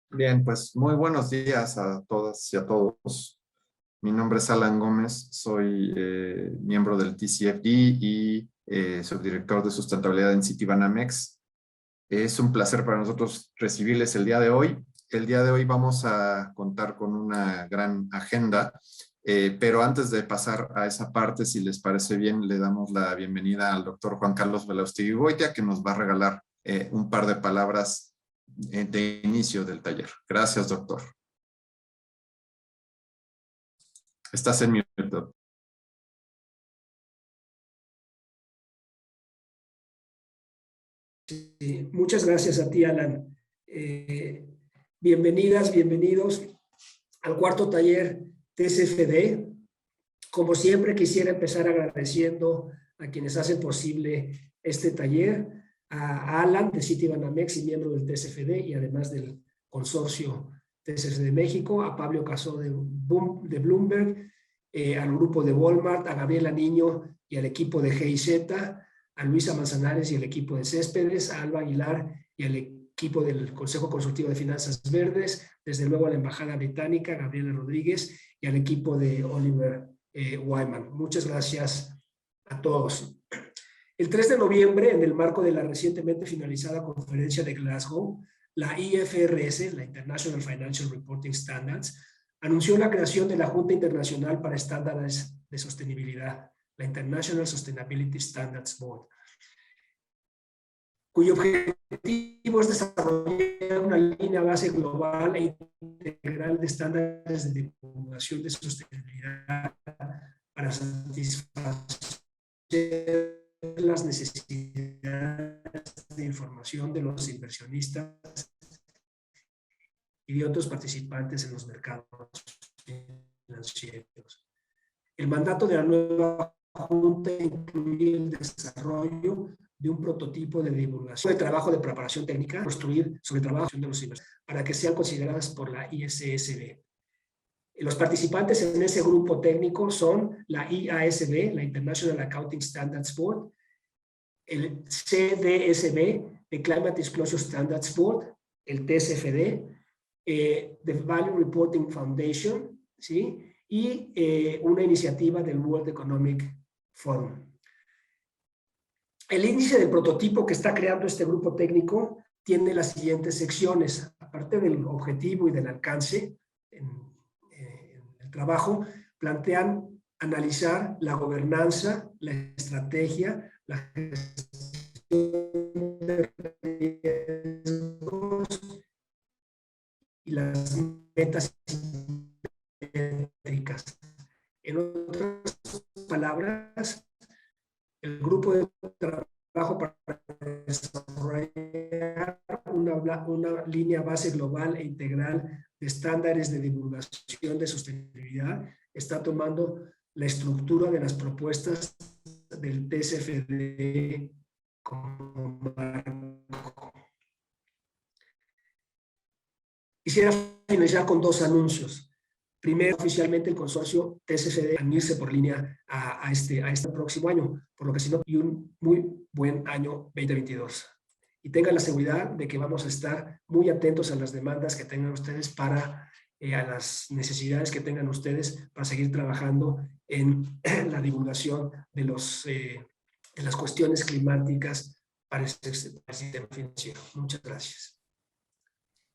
Bien, pues muy buenos días a todas y a todos. Mi nombre es Alan Gómez, soy miembro del TCFD y subdirector de sustentabilidad en Citibanamex. Es un placer para nosotros recibirles el día de hoy. El día de hoy vamos a contar con una gran agenda, pero antes de pasar a esa parte, si les parece bien, le damos la bienvenida al doctor Juan Carlos Belaustegui-Goitia, que nos va a regalar un par de palabras de inicio del taller. Gracias, doctor. Estás en mute, doctor. Sí, muchas gracias a ti, Alan. Bienvenidas, bienvenidos al cuarto taller TCFD. Como siempre, quisiera empezar agradeciendo a quienes hacen posible este taller, a Alan de Citibanamex y miembro del TCFD y además del consorcio TCFD México, a Pablo Casó de Bloomberg, al grupo de Walmart, a Gabriela Niño y al equipo de GIZ, a Luisa Manzanares y el equipo de Céspedes, a Alba Aguilar y al equipo del Consejo Consultivo de Finanzas Verdes, desde luego a la Embajada Británica, Gabriela Rodríguez, y al equipo de Oliver Wyman. Muchas gracias a todos. El 3 de noviembre, en el marco de la recientemente finalizada conferencia de Glasgow, la IFRS, la International Financial Reporting Standards, anunció la creación de la Junta Internacional para Estándares de Sostenibilidad, la International Sustainability Standards Board, cuyo objetivo es desarrollar una línea base global e integral de estándares de divulgación de sostenibilidad para satisfacer las necesidades de información de los inversionistas y de otros participantes en los mercados financieros. El mandato de la nueva Junta incluye el desarrollo de un prototipo de divulgación de trabajo de preparación técnica, construir sobre el trabajo de los inversores para que sean consideradas por la ISSB. Los participantes en ese grupo técnico son la IASB, la International Accounting Standards Board, el CDSB, el Climate Disclosure Standards Board, el TCFD, the Value Reporting Foundation, ¿sí? Y una iniciativa del World Economic Forum. El índice del prototipo que está creando este grupo técnico tiene las siguientes secciones. Aparte del objetivo y del alcance en el trabajo, plantean analizar la gobernanza, la estrategia, la gestión de riesgos y las metas métricas. En otras palabras, el grupo de trabajo para desarrollar una línea base global e integral de estándares de divulgación de sostenibilidad está tomando la estructura de las propuestas del TCFD como marco. Quisiera finalizar con dos anuncios. Primero, oficialmente el consorcio TCFD unirse por línea a este próximo año, por lo que si no, y un muy buen año 2022. Y tengan la seguridad de que vamos a estar muy atentos a las demandas que tengan ustedes a las necesidades que tengan ustedes para seguir trabajando en la divulgación de las cuestiones climáticas para el sistema financiero. Muchas gracias.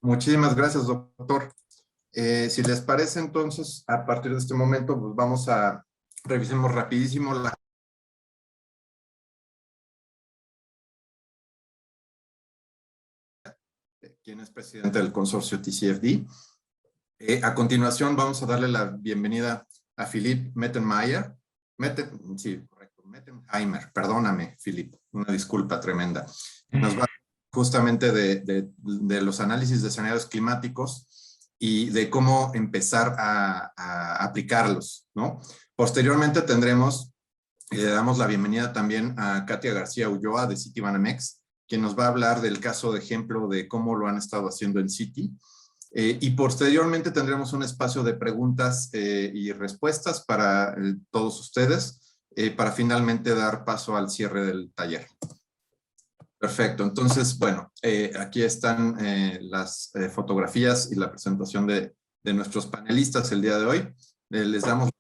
Muchísimas gracias, doctor. Si les parece, entonces, a partir de este momento, pues vamos a revisemos rapidísimo quién es presidente del consorcio TCFD. A continuación, vamos a darle la bienvenida a Philipp Mettenheimer. Sí, correcto, Mettenheimer, perdóname, Philipp, una disculpa tremenda. Nos va justamente de los análisis de escenarios climáticos y de cómo empezar a aplicarlos, ¿no? Posteriormente tendremos, le damos la bienvenida también a Katia García Ulloa de Citibanamex, quien nos va a hablar del caso de ejemplo de cómo lo han estado haciendo en Citi. Y posteriormente tendremos un espacio de preguntas y respuestas para todos ustedes, para finalmente dar paso al cierre del taller. Perfecto. Entonces, bueno, aquí están las fotografías y la presentación de nuestros panelistas el día de hoy. Les damos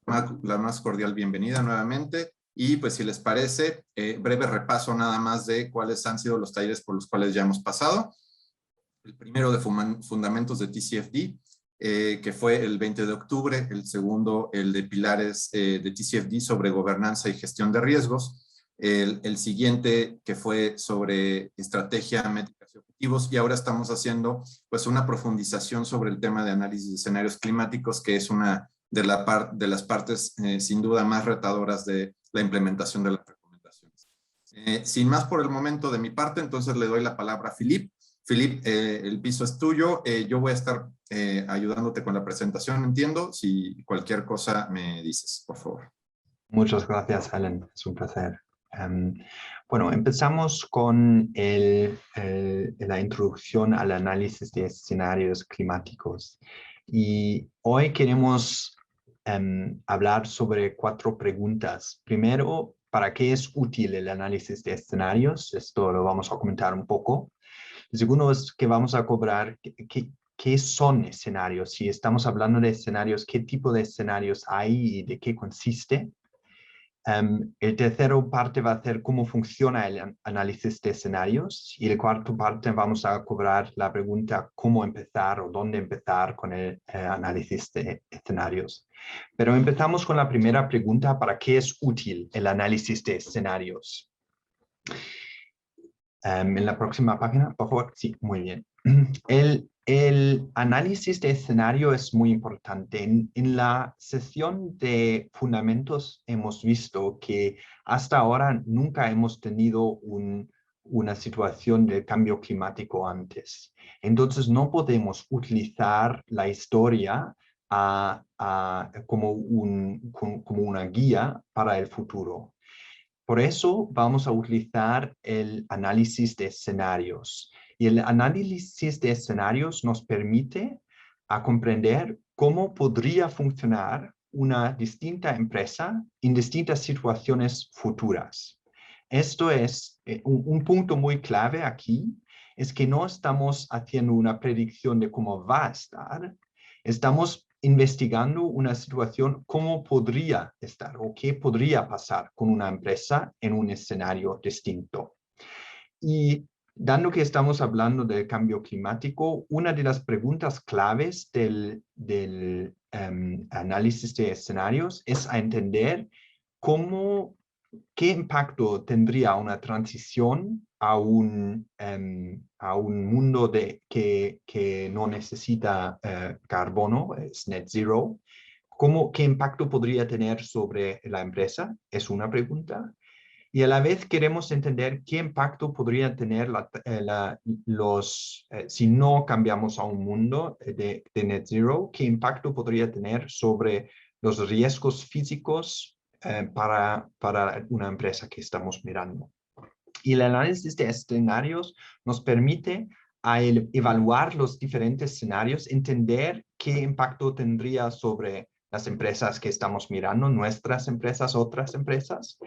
la más cordial bienvenida nuevamente y pues si les parece, breve repaso nada más de cuáles han sido los talleres por los cuales ya hemos pasado. El primero de Fundamentos de TCFD, que fue el 20 de octubre, el segundo, el de Pilares de TCFD sobre Gobernanza y Gestión de Riesgos, el siguiente que fue sobre estrategia, métricas y objetivos, y ahora estamos haciendo pues una profundización sobre el tema de análisis de escenarios climáticos, que es una de las partes sin duda más retadoras de la implementación de las recomendaciones. Sin más por el momento de mi parte, entonces le doy la palabra a Philippe. Philippe, el piso es tuyo. Yo voy a estar ayudándote con la presentación, entiendo. Si cualquier cosa me dices, por favor. Muchas gracias, Alan. Es un placer. Bueno, empezamos con la introducción al análisis de escenarios climáticos. Y hoy queremos hablar sobre 4 preguntas. Primero, ¿para qué es útil el análisis de escenarios? Esto lo vamos a comentar un poco. El segundo es que vamos a cobrar qué son escenarios. Si estamos hablando de escenarios, ¿qué tipo de escenarios hay y de qué consiste? El tercero parte va a ser cómo funciona el análisis de escenarios y el cuarto parte vamos a cobrar la pregunta cómo empezar o dónde empezar con el análisis de escenarios. Pero empezamos con la primera pregunta: ¿para qué es útil el análisis de escenarios? En la próxima página, por favor. Sí, muy bien. El análisis de escenario es muy importante. En la sesión de fundamentos hemos visto que hasta ahora nunca hemos tenido una situación de cambio climático antes. Entonces no podemos utilizar la historia como una guía para el futuro. Por eso vamos a utilizar el análisis de escenarios. Y el análisis de escenarios nos permite comprender cómo podría funcionar una distinta empresa en distintas situaciones futuras. Esto es un punto muy clave aquí, es que no estamos haciendo una predicción de cómo va a estar, estamos investigando una situación, cómo podría estar o qué podría pasar con una empresa en un escenario distinto. Y dado que estamos hablando del cambio climático, una de las preguntas claves del análisis de escenarios es a entender qué impacto tendría una transición a un mundo que no necesita carbono, es net zero. ¿Qué impacto podría tener sobre la empresa? Es una pregunta. Y a la vez queremos entender qué impacto podría tener si no cambiamos a un mundo de net zero, qué impacto podría tener sobre los riesgos físicos para una empresa que estamos mirando. Y el análisis de escenarios nos permite evaluar los diferentes escenarios, entender qué impacto tendría sobre las empresas que estamos mirando, nuestras empresas, otras empresas,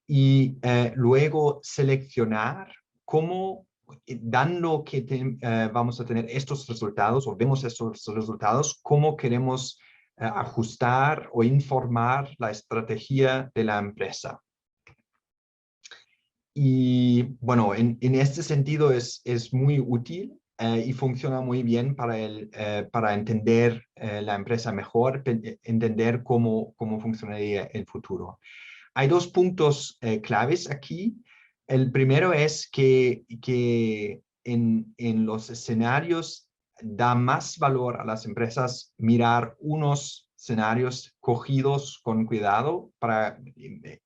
y luego seleccionar cómo, dando que vamos a tener estos resultados o vemos estos resultados, cómo queremos ajustar o informar la estrategia de la empresa. Y bueno, en este sentido es muy útil y funciona muy bien para entender la empresa mejor, entender cómo funcionaría el futuro. Hay 2 puntos claves aquí. El primero es que en los escenarios da más valor a las empresas mirar unos escenarios cogidos con cuidado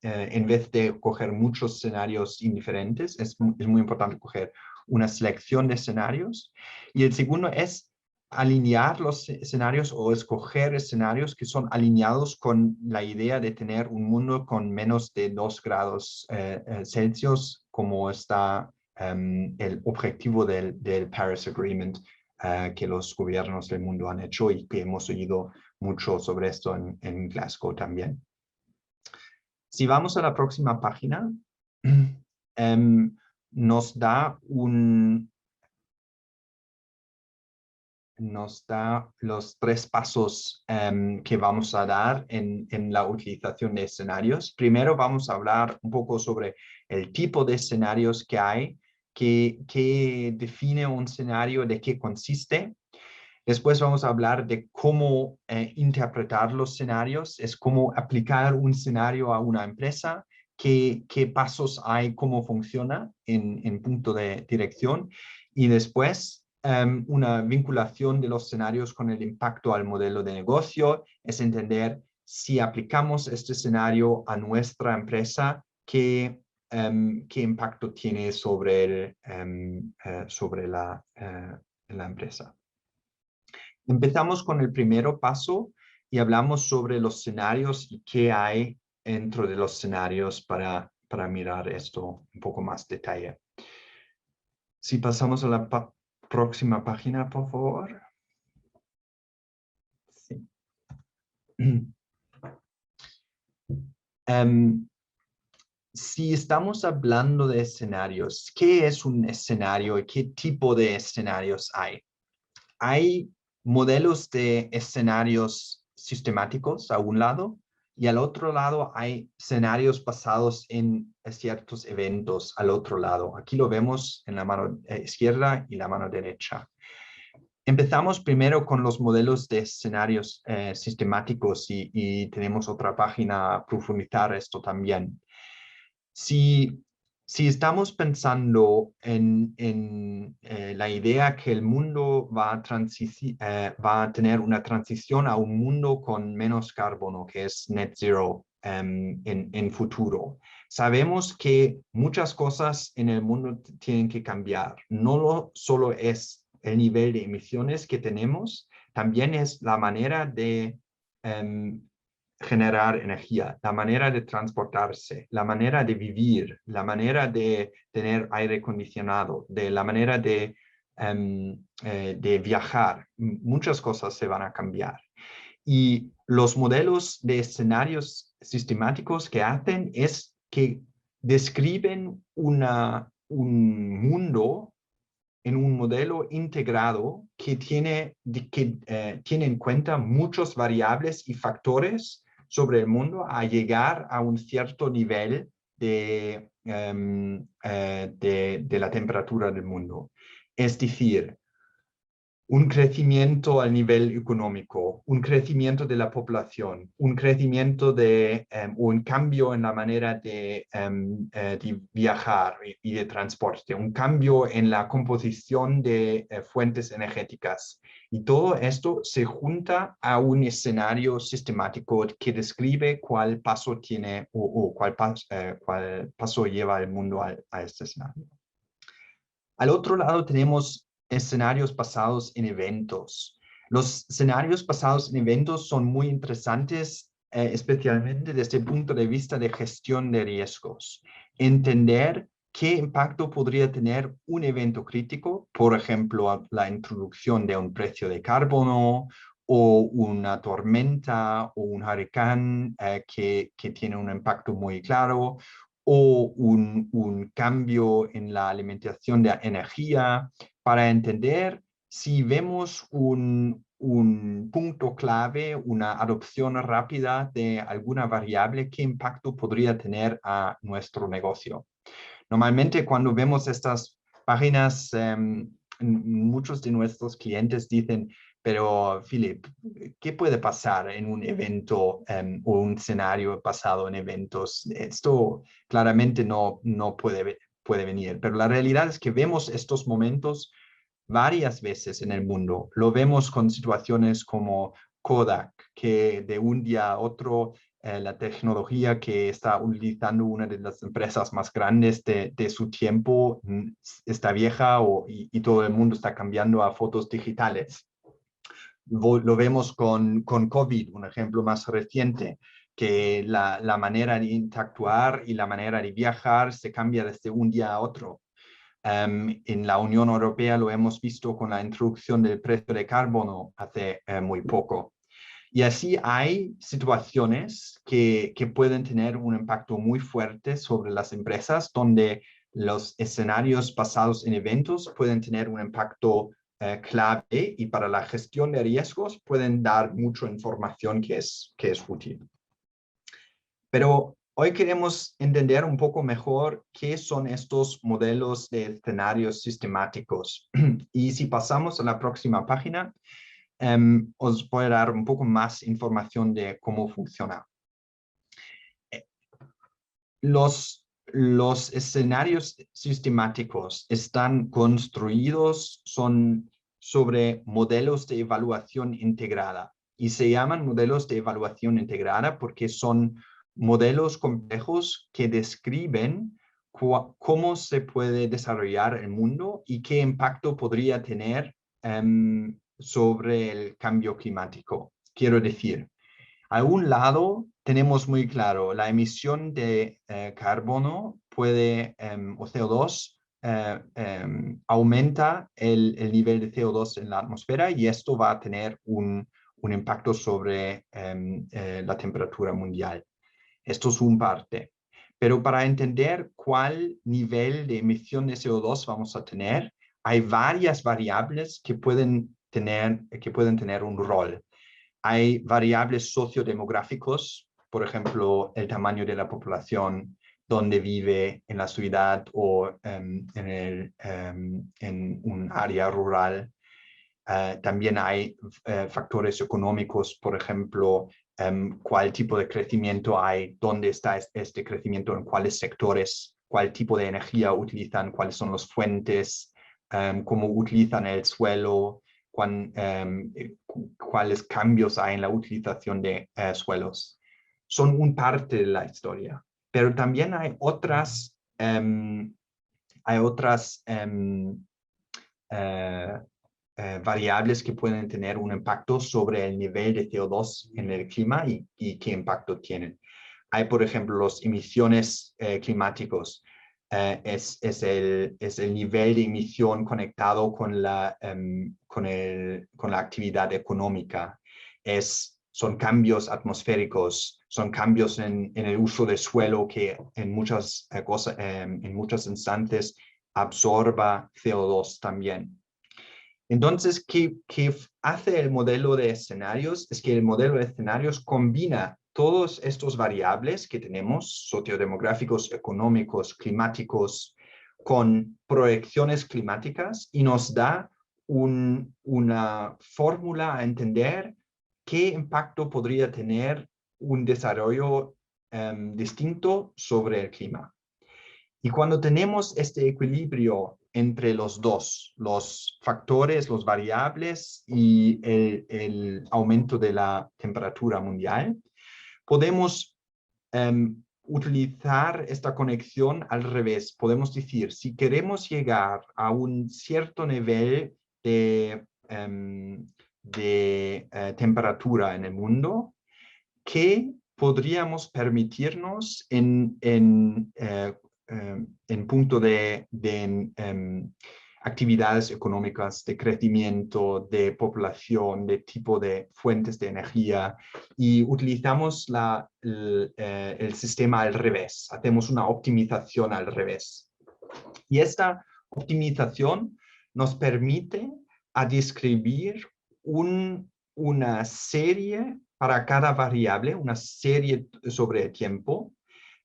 en vez de coger muchos escenarios indiferentes. Es muy importante coger una selección de escenarios. Y el segundo es alinear los escenarios o escoger escenarios que son alineados con la idea de tener un mundo con menos de 2 grados Celsius, como está el objetivo del Paris Agreement que los gobiernos del mundo han hecho y que hemos oído mucho sobre esto en Glasgow también. Si vamos a la próxima página, nos da los 3 pasos que vamos a dar en la utilización de escenarios. Primero vamos a hablar un poco sobre el tipo de escenarios que hay, qué define un escenario, de qué consiste. Después vamos a hablar de cómo interpretar los escenarios, es cómo aplicar un escenario a una empresa, qué pasos hay, cómo funciona en punto de dirección. Y después una vinculación de los escenarios con el impacto al modelo de negocio, es entender si aplicamos este escenario a nuestra empresa, qué impacto tiene sobre la empresa. Empezamos con el primer paso y hablamos sobre los escenarios y qué hay dentro de los escenarios para mirar esto un poco más detalle. Si pasamos a la próxima página, por favor. Sí. Si estamos hablando de escenarios, ¿qué es un escenario y qué tipo de escenarios hay? Hay modelos de escenarios sistemáticos a un lado y al otro lado hay escenarios basados en ciertos eventos al otro lado. Aquí lo vemos en la mano izquierda y la mano derecha. Empezamos primero con los modelos de escenarios sistemáticos y tenemos otra página a profundizar esto también. Si estamos pensando en la idea que el mundo va a tener una transición a un mundo con menos carbono, que es net zero en futuro, sabemos que muchas cosas en el mundo tienen que cambiar. No solo es el nivel de emisiones que tenemos, también es la manera de generar energía, la manera de transportarse, la manera de vivir, la manera de tener aire acondicionado, la manera de viajar. Muchas cosas se van a cambiar. Y los modelos de escenarios sistemáticos que hacen es que describen un mundo en un modelo integrado que tiene en cuenta muchas variables y factores sobre el mundo a llegar a un cierto nivel de la temperatura del mundo. Es decir, un crecimiento al nivel económico, un crecimiento de la población, un crecimiento un cambio en la manera de viajar y de transporte, un cambio en la composición de fuentes energéticas. Y todo esto se junta a un escenario sistemático que describe cuál paso tiene o cuál paso lleva el mundo a este escenario. Al otro lado tenemos escenarios basados en eventos. Los escenarios basados en eventos son muy interesantes, especialmente desde el punto de vista de gestión de riesgos. Entender qué impacto podría tener un evento crítico, por ejemplo, la introducción de un precio de carbono o una tormenta o un huracán que tiene un impacto muy claro, o un cambio en la alimentación de energía, para entender si vemos un punto clave, una adopción rápida de alguna variable, qué impacto podría tener a nuestro negocio. Normalmente cuando vemos estas páginas, muchos de nuestros clientes dicen, pero Philip, ¿qué puede pasar en un evento o un escenario basado en eventos? Esto claramente no puede venir, pero la realidad es que vemos estos momentos varias veces en el mundo. Lo vemos con situaciones como Kodak, que de un día a otro la tecnología que está utilizando una de las empresas más grandes de su tiempo está vieja y todo el mundo está cambiando a fotos digitales. Lo vemos con COVID, un ejemplo más reciente, que la manera de interactuar y la manera de viajar se cambia desde un día a otro. En la Unión Europea lo hemos visto con la introducción del precio de carbono hace muy poco. Y así hay situaciones que pueden tener un impacto muy fuerte sobre las empresas donde Los escenarios basados en eventos pueden tener un impacto clave y para la gestión de riesgos pueden dar mucha información que es útil. Pero hoy queremos entender un poco mejor qué son estos modelos de escenarios sistemáticos. Y si pasamos a la próxima página, os voy a dar un poco más información de cómo funciona. Los escenarios sistemáticos están construidos, son sobre modelos de evaluación integrada y se llaman modelos de evaluación integrada porque son modelos complejos que describen cómo se puede desarrollar el mundo y qué impacto podría tener sobre el cambio climático. Quiero decir, a un lado tenemos muy claro la emisión de carbono puede, o CO2 aumenta el nivel de CO2 en la atmósfera y esto va a tener un impacto sobre la temperatura mundial. Esto es un parte. Pero para entender cuál nivel de emisión de CO2 vamos a tener, hay varias variables que pueden tener un rol. Hay variables sociodemográficos, por ejemplo, el tamaño de la población, dónde vive en la ciudad o en un área rural. También hay factores económicos, por ejemplo, cuál tipo de crecimiento hay, dónde está este crecimiento, en cuáles sectores, cuál tipo de energía utilizan, cuáles son las fuentes, cómo utilizan el suelo, cuáles cambios hay en la utilización de suelos. Son un parte de la historia, pero también hay otras variables que pueden tener un impacto sobre el nivel de CO2 en el clima y qué impacto tienen. Hay, por ejemplo, las emisiones climáticos. Es el nivel de emisión conectado con la actividad económica. Son cambios atmosféricos, son cambios en el uso de suelo que en muchas instantes absorba CO2 también. Entonces, ¿qué hace el modelo de escenarios? Es que el modelo de escenarios combina todos estos variables que tenemos, sociodemográficos, económicos, climáticos, con proyecciones climáticas y nos da una fórmula a entender qué impacto podría tener un desarrollo distinto sobre el clima. Y cuando tenemos este equilibrio entre los dos, los factores, los variables y el aumento de la temperatura mundial, podemos utilizar esta conexión al revés. Podemos decir, si queremos llegar a un cierto nivel de temperatura en el mundo, ¿qué podríamos permitirnos en punto de actividades económicas, de crecimiento, de población, de tipo de fuentes de energía, y utilizamos el sistema al revés, hacemos una optimización al revés. Y esta optimización nos permite a describir una serie para cada variable, una serie sobre el tiempo,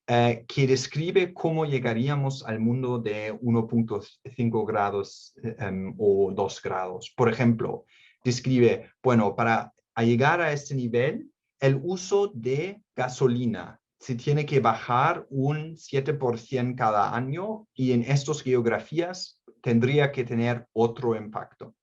que describe cómo llegaríamos al mundo de 1.5 grados o 2 grados. Por ejemplo, describe, bueno, para llegar a este nivel, el uso de gasolina se tiene que bajar un 7% cada año y en estas geografías tendría que tener otro impacto.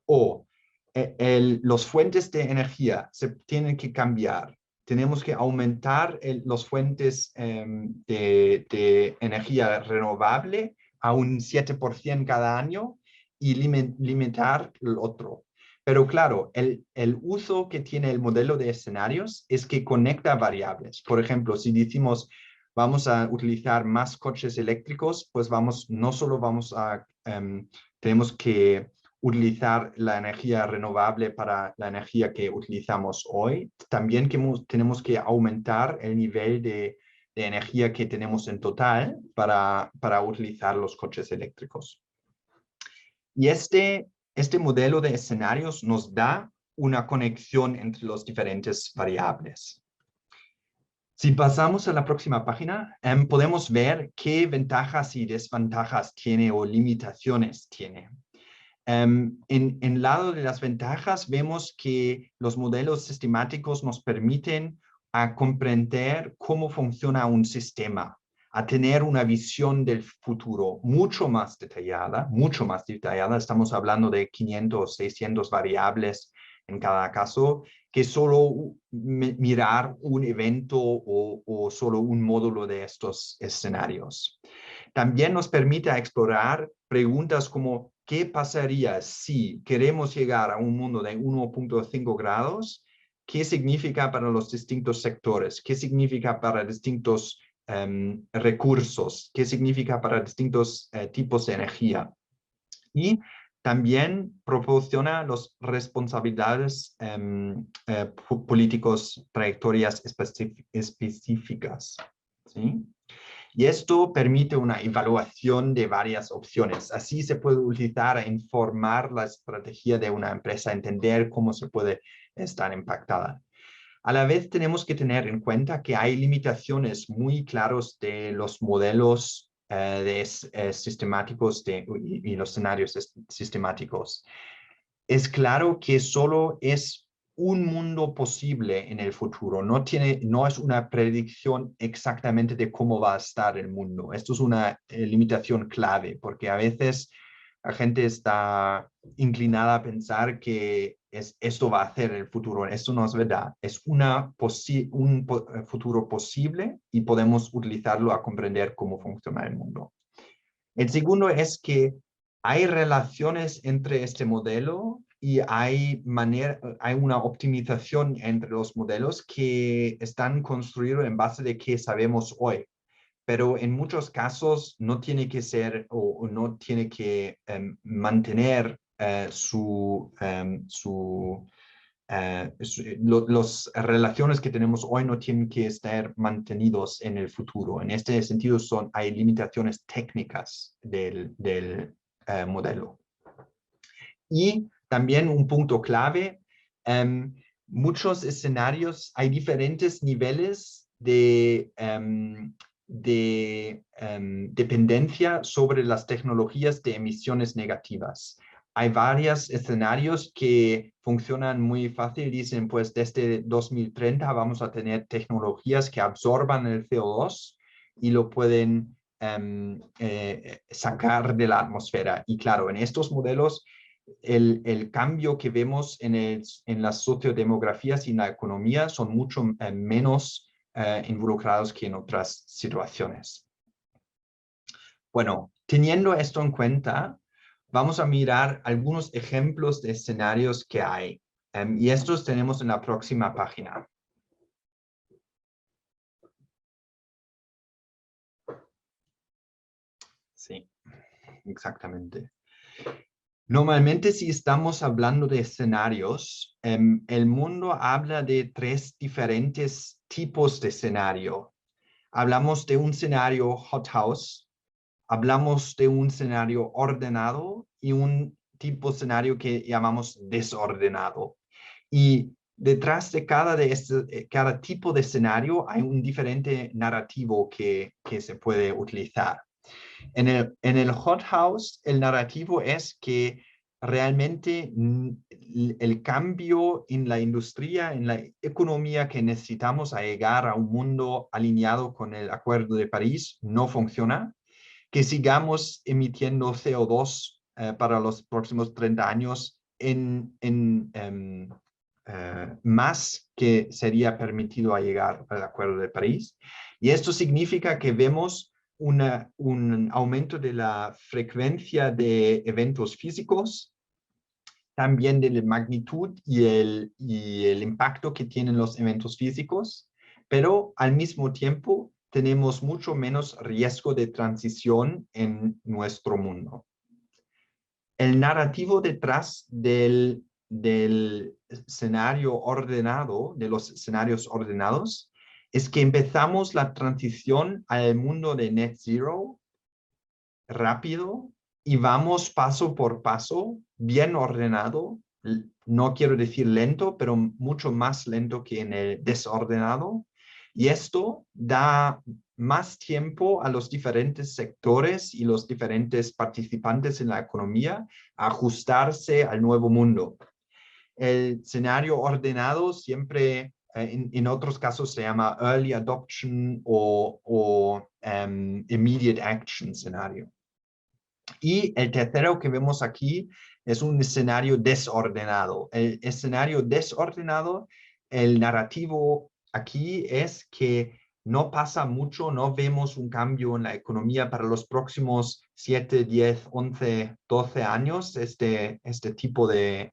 O las fuentes de energía se tienen que cambiar. Tenemos que aumentar las fuentes de energía renovable a un 7% cada año y limitar el otro. Pero claro, el uso que tiene el modelo de escenarios es que conecta variables. Por ejemplo, si decimos vamos a utilizar más coches eléctricos, pues no solo tenemos que utilizar la energía renovable para la energía que utilizamos hoy, también tenemos que aumentar el nivel de de energía que tenemos en total para utilizar los coches eléctricos. Y este modelo de escenarios nos da una conexión entre los diferentes variables. Si pasamos a la próxima página, podemos ver qué ventajas y desventajas tiene o limitaciones tiene. En lado de las ventajas, vemos que los modelos sistemáticos nos permiten a comprender cómo funciona un sistema, a tener una visión del futuro mucho más detallada, Estamos hablando de 500, 600 variables en cada caso, que solo mirar un evento o solo un módulo de estos escenarios. También nos permite explorar preguntas como ¿qué pasaría si queremos llegar a un mundo de 1.5 grados? ¿Qué significa para los distintos sectores? ¿Qué significa para distintos recursos? ¿Qué significa para distintos tipos de energía? Y también proporciona las responsabilidades políticos, trayectorias específicas, ¿sí? Y esto permite una evaluación de varias opciones. Así se puede utilizar a informar la estrategia de una empresa, entender cómo se puede estar impactada. A la vez tenemos que tener en cuenta que hay limitaciones muy claras de los modelos sistemáticos y los escenarios sistemáticos. Es claro que solo es un mundo posible en el futuro. No es una predicción exactamente de cómo va a estar el mundo. Esto es una limitación clave, porque a veces la gente está inclinada a pensar que esto va a ser el futuro. Esto no es verdad. Es un futuro posible y podemos utilizarlo a comprender cómo funciona el mundo. El segundo es que hay relaciones entre este modelo y hay una optimización entre los modelos que están construidos en base de qué sabemos hoy. Pero en muchos casos no tiene que ser o no tiene que mantener las relaciones que tenemos hoy no tienen que estar mantenidos en el futuro. En este sentido hay limitaciones técnicas del modelo. Y también un punto clave, muchos escenarios, hay diferentes niveles de dependencia sobre las tecnologías de emisiones negativas. Hay varios escenarios que funcionan muy fácil. Dicen, pues desde 2030 vamos a tener tecnologías que absorban el CO2 y lo pueden sacar de la atmósfera. Y claro, en estos modelos, el cambio que vemos en las sociodemografías y en la economía son mucho menos involucrados que en otras situaciones. Bueno, teniendo esto en cuenta, vamos a mirar algunos ejemplos de escenarios que hay. Y estos tenemos en la próxima página. Sí, exactamente. Normalmente, si estamos hablando de escenarios, el mundo habla de 3 diferentes tipos de escenario. Hablamos de un escenario hothouse, hablamos de un escenario ordenado y un tipo de escenario que llamamos desordenado. Y detrás de cada tipo de escenario hay un diferente narrativo que se puede utilizar. En el hothouse, el narrativo es que realmente el cambio en la industria, en la economía que necesitamos a llegar a un mundo alineado con el Acuerdo de París no funciona, que sigamos emitiendo CO2 para los próximos 30 años más que sería permitido a llegar al Acuerdo de París. Y esto significa que vemos un aumento de la frecuencia de eventos físicos, también de la magnitud y el impacto que tienen los eventos físicos, pero al mismo tiempo tenemos mucho menos riesgo de transición en nuestro mundo. El narrativo detrás del escenario ordenado, de los escenarios ordenados, es que empezamos la transición al mundo de Net Zero rápido y vamos paso por paso, bien ordenado. No quiero decir lento, pero mucho más lento que en el desordenado. Y esto da más tiempo a los diferentes sectores y los diferentes participantes en la economía a ajustarse al nuevo mundo. El escenario ordenado siempre, en otros casos se llama Early Adoption o Immediate Action escenario. Y el tercero que vemos aquí es un escenario desordenado. El escenario desordenado, el narrativo aquí es que no pasa mucho, no vemos un cambio en la economía para los próximos 7, 10, 11, 12 años, este tipo de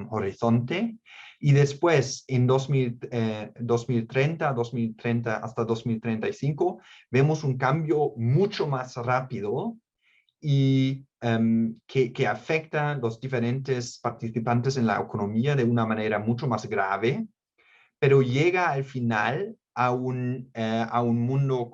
horizonte. Y después, en 2030 hasta 2035, vemos un cambio mucho más rápido y que afecta a los diferentes participantes en la economía de una manera mucho más grave, pero llega al final a un mundo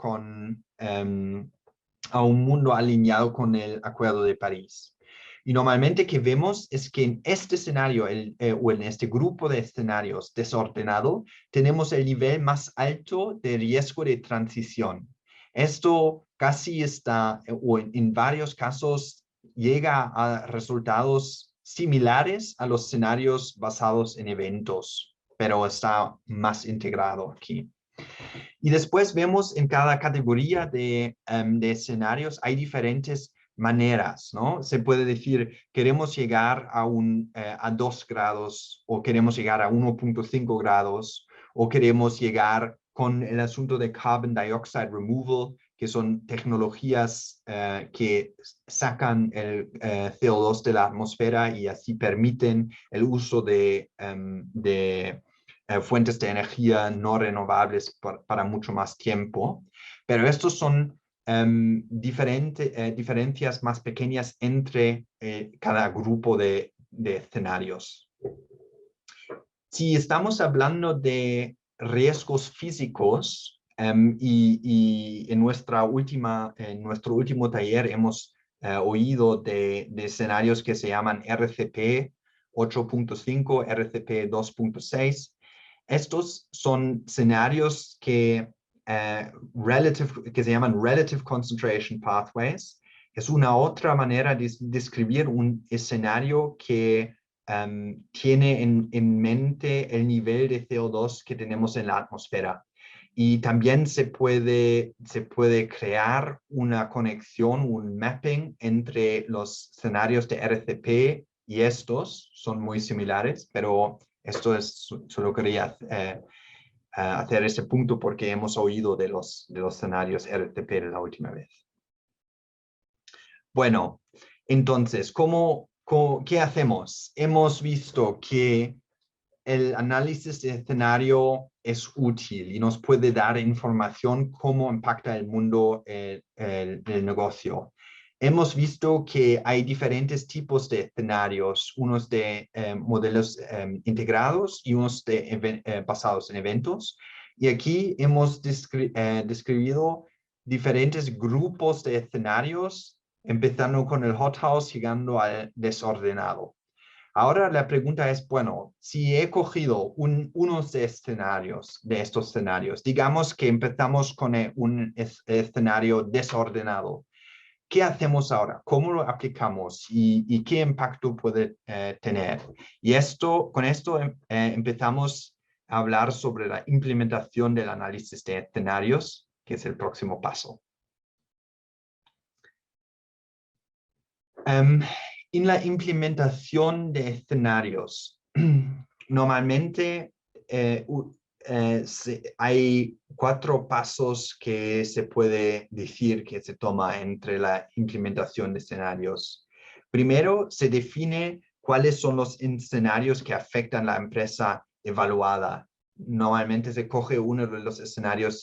a un mundo alineado con el Acuerdo de París. Y normalmente que vemos es que en este escenario o en este grupo de escenarios desordenado, tenemos el nivel más alto de riesgo de transición. Esto casi está, o en varios casos, llega a resultados similares a los escenarios basados en eventos, pero está más integrado aquí. Y después vemos en cada categoría de escenarios, hay diferentes maneras, ¿no? Se puede decir, queremos llegar a 2 grados o queremos llegar a 1.5 grados o queremos llegar con el asunto de carbon dioxide removal, que son tecnologías que sacan el CO2 de la atmósfera y así permiten el uso de fuentes de energía no renovables para mucho más tiempo. Pero estos son diferencias más pequeñas entre cada grupo de escenarios. Si estamos hablando de riesgos físicos, y en nuestro último taller hemos oído de escenarios que se llaman RCP 8.5, RCP 2.6. Estos son escenarios que se llaman Relative Concentration Pathways. Es una otra manera de describir un escenario que tiene en mente el nivel de CO2 que tenemos en la atmósfera. Y también se puede crear una conexión, un mapping entre los escenarios de RCP y estos. Son muy similares, pero esto es, solo quería hacer este punto porque hemos oído de los escenarios RCP de la última vez. Bueno, entonces, ¿qué hacemos? Hemos visto que el análisis de escenario es útil y nos puede dar información cómo impacta el mundo el negocio. Hemos visto que hay diferentes tipos de escenarios, unos de modelos integrados y unos basados en eventos. Y aquí hemos describido diferentes grupos de escenarios, empezando con el hothouse, llegando al desordenado. Ahora la pregunta es, bueno, si he cogido unos de estos escenarios, digamos que empezamos con un escenario desordenado, ¿qué hacemos ahora? ¿Cómo lo aplicamos? ¿Y qué impacto puede tener? Y con esto empezamos a hablar sobre la implementación del análisis de escenarios, que es el próximo paso. En la implementación de escenarios, normalmente hay 4 pasos que se puede decir que se toma entre la implementación de escenarios. Primero, se define cuáles son los escenarios que afectan a la empresa evaluada. Normalmente se coge uno de los escenarios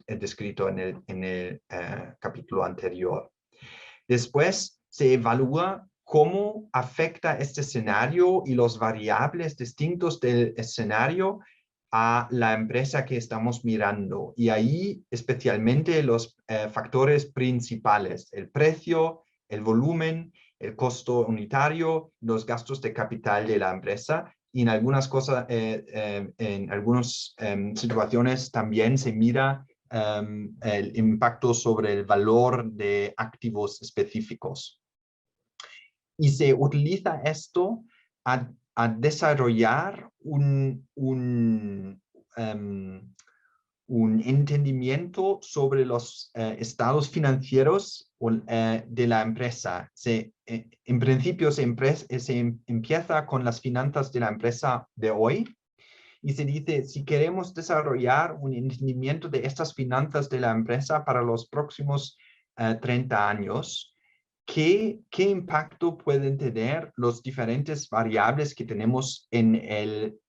descrito en el capítulo anterior. Después se evalúa cómo afecta este escenario y los variables distintos del escenario a la empresa que estamos mirando. Y ahí especialmente los factores principales, el precio, el volumen, el costo unitario, los gastos de capital de la empresa. Y en algunas cosas, en algunas situaciones también se mira el impacto sobre el valor de activos específicos. Y se utiliza esto a desarrollar un entendimiento sobre los estados financieros de la empresa. En principio se empieza con las finanzas de la empresa de hoy y se dice, si queremos desarrollar un entendimiento de estas finanzas de la empresa para los próximos 30 años, ¿qué impacto pueden tener los diferentes variables que tenemos en el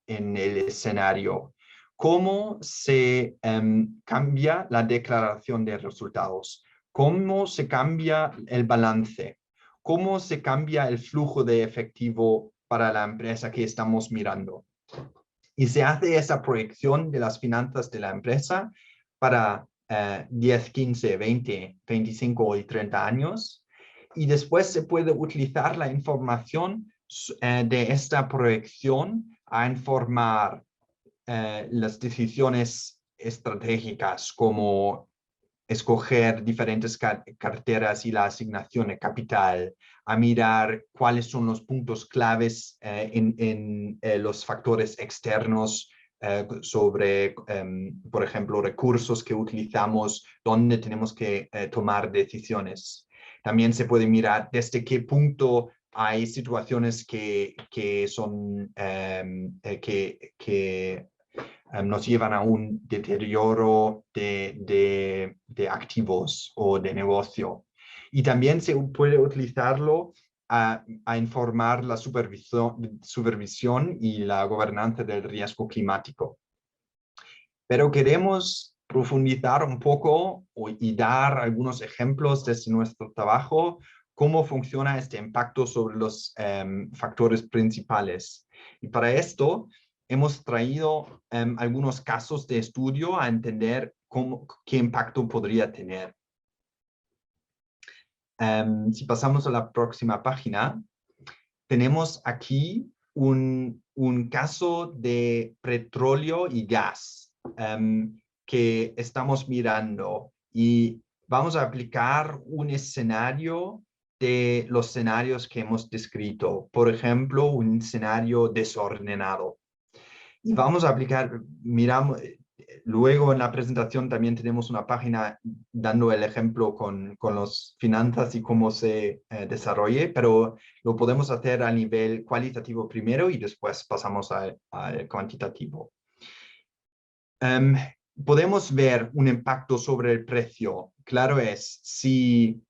escenario? ¿Cómo se cambia la declaración de resultados? ¿Cómo se cambia el balance? ¿Cómo se cambia el flujo de efectivo para la empresa que estamos mirando? Y se hace esa proyección de las finanzas de la empresa para 10, 15, 20, 25 y 30 años. Y después se puede utilizar la información de esta proyección a informar las decisiones estratégicas como escoger diferentes carteras y la asignación de capital, a mirar cuáles son los puntos claves en los factores externos sobre, por ejemplo, recursos que utilizamos, dónde tenemos que tomar decisiones. También se puede mirar desde qué punto hay situaciones que son que nos llevan a un deterioro de activos o de negocio. Y también se puede utilizarlo a informar la supervisión y la gobernanza del riesgo climático. Pero queremos profundizar un poco y dar algunos ejemplos desde nuestro trabajo, cómo funciona este impacto sobre los factores principales. Y para esto hemos traído algunos casos de estudio a entender qué impacto podría tener. Si pasamos a la próxima página, tenemos aquí un caso de petróleo y gas que estamos mirando y vamos a aplicar un escenario de los escenarios que hemos descrito. Por ejemplo, un escenario desordenado. Y vamos a aplicar, miramos, luego en la presentación también tenemos una página dando el ejemplo con las finanzas y cómo se desarrolle, pero lo podemos hacer a nivel cualitativo primero y después pasamos al cuantitativo. Podemos ver un impacto sobre el precio. Claro es, si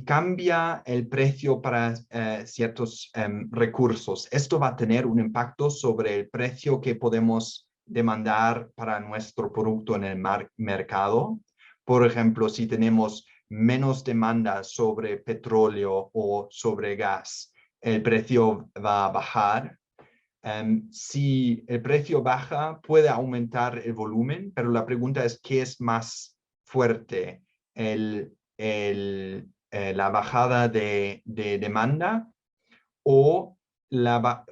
cambia el precio para ciertos recursos, esto va a tener un impacto sobre el precio que podemos demandar para nuestro producto en el mercado. Por ejemplo, si tenemos menos demanda sobre petróleo o sobre gas, el precio va a bajar. Si el precio baja, puede aumentar el volumen, pero la pregunta es, ¿qué es más fuerte? La bajada de demanda o la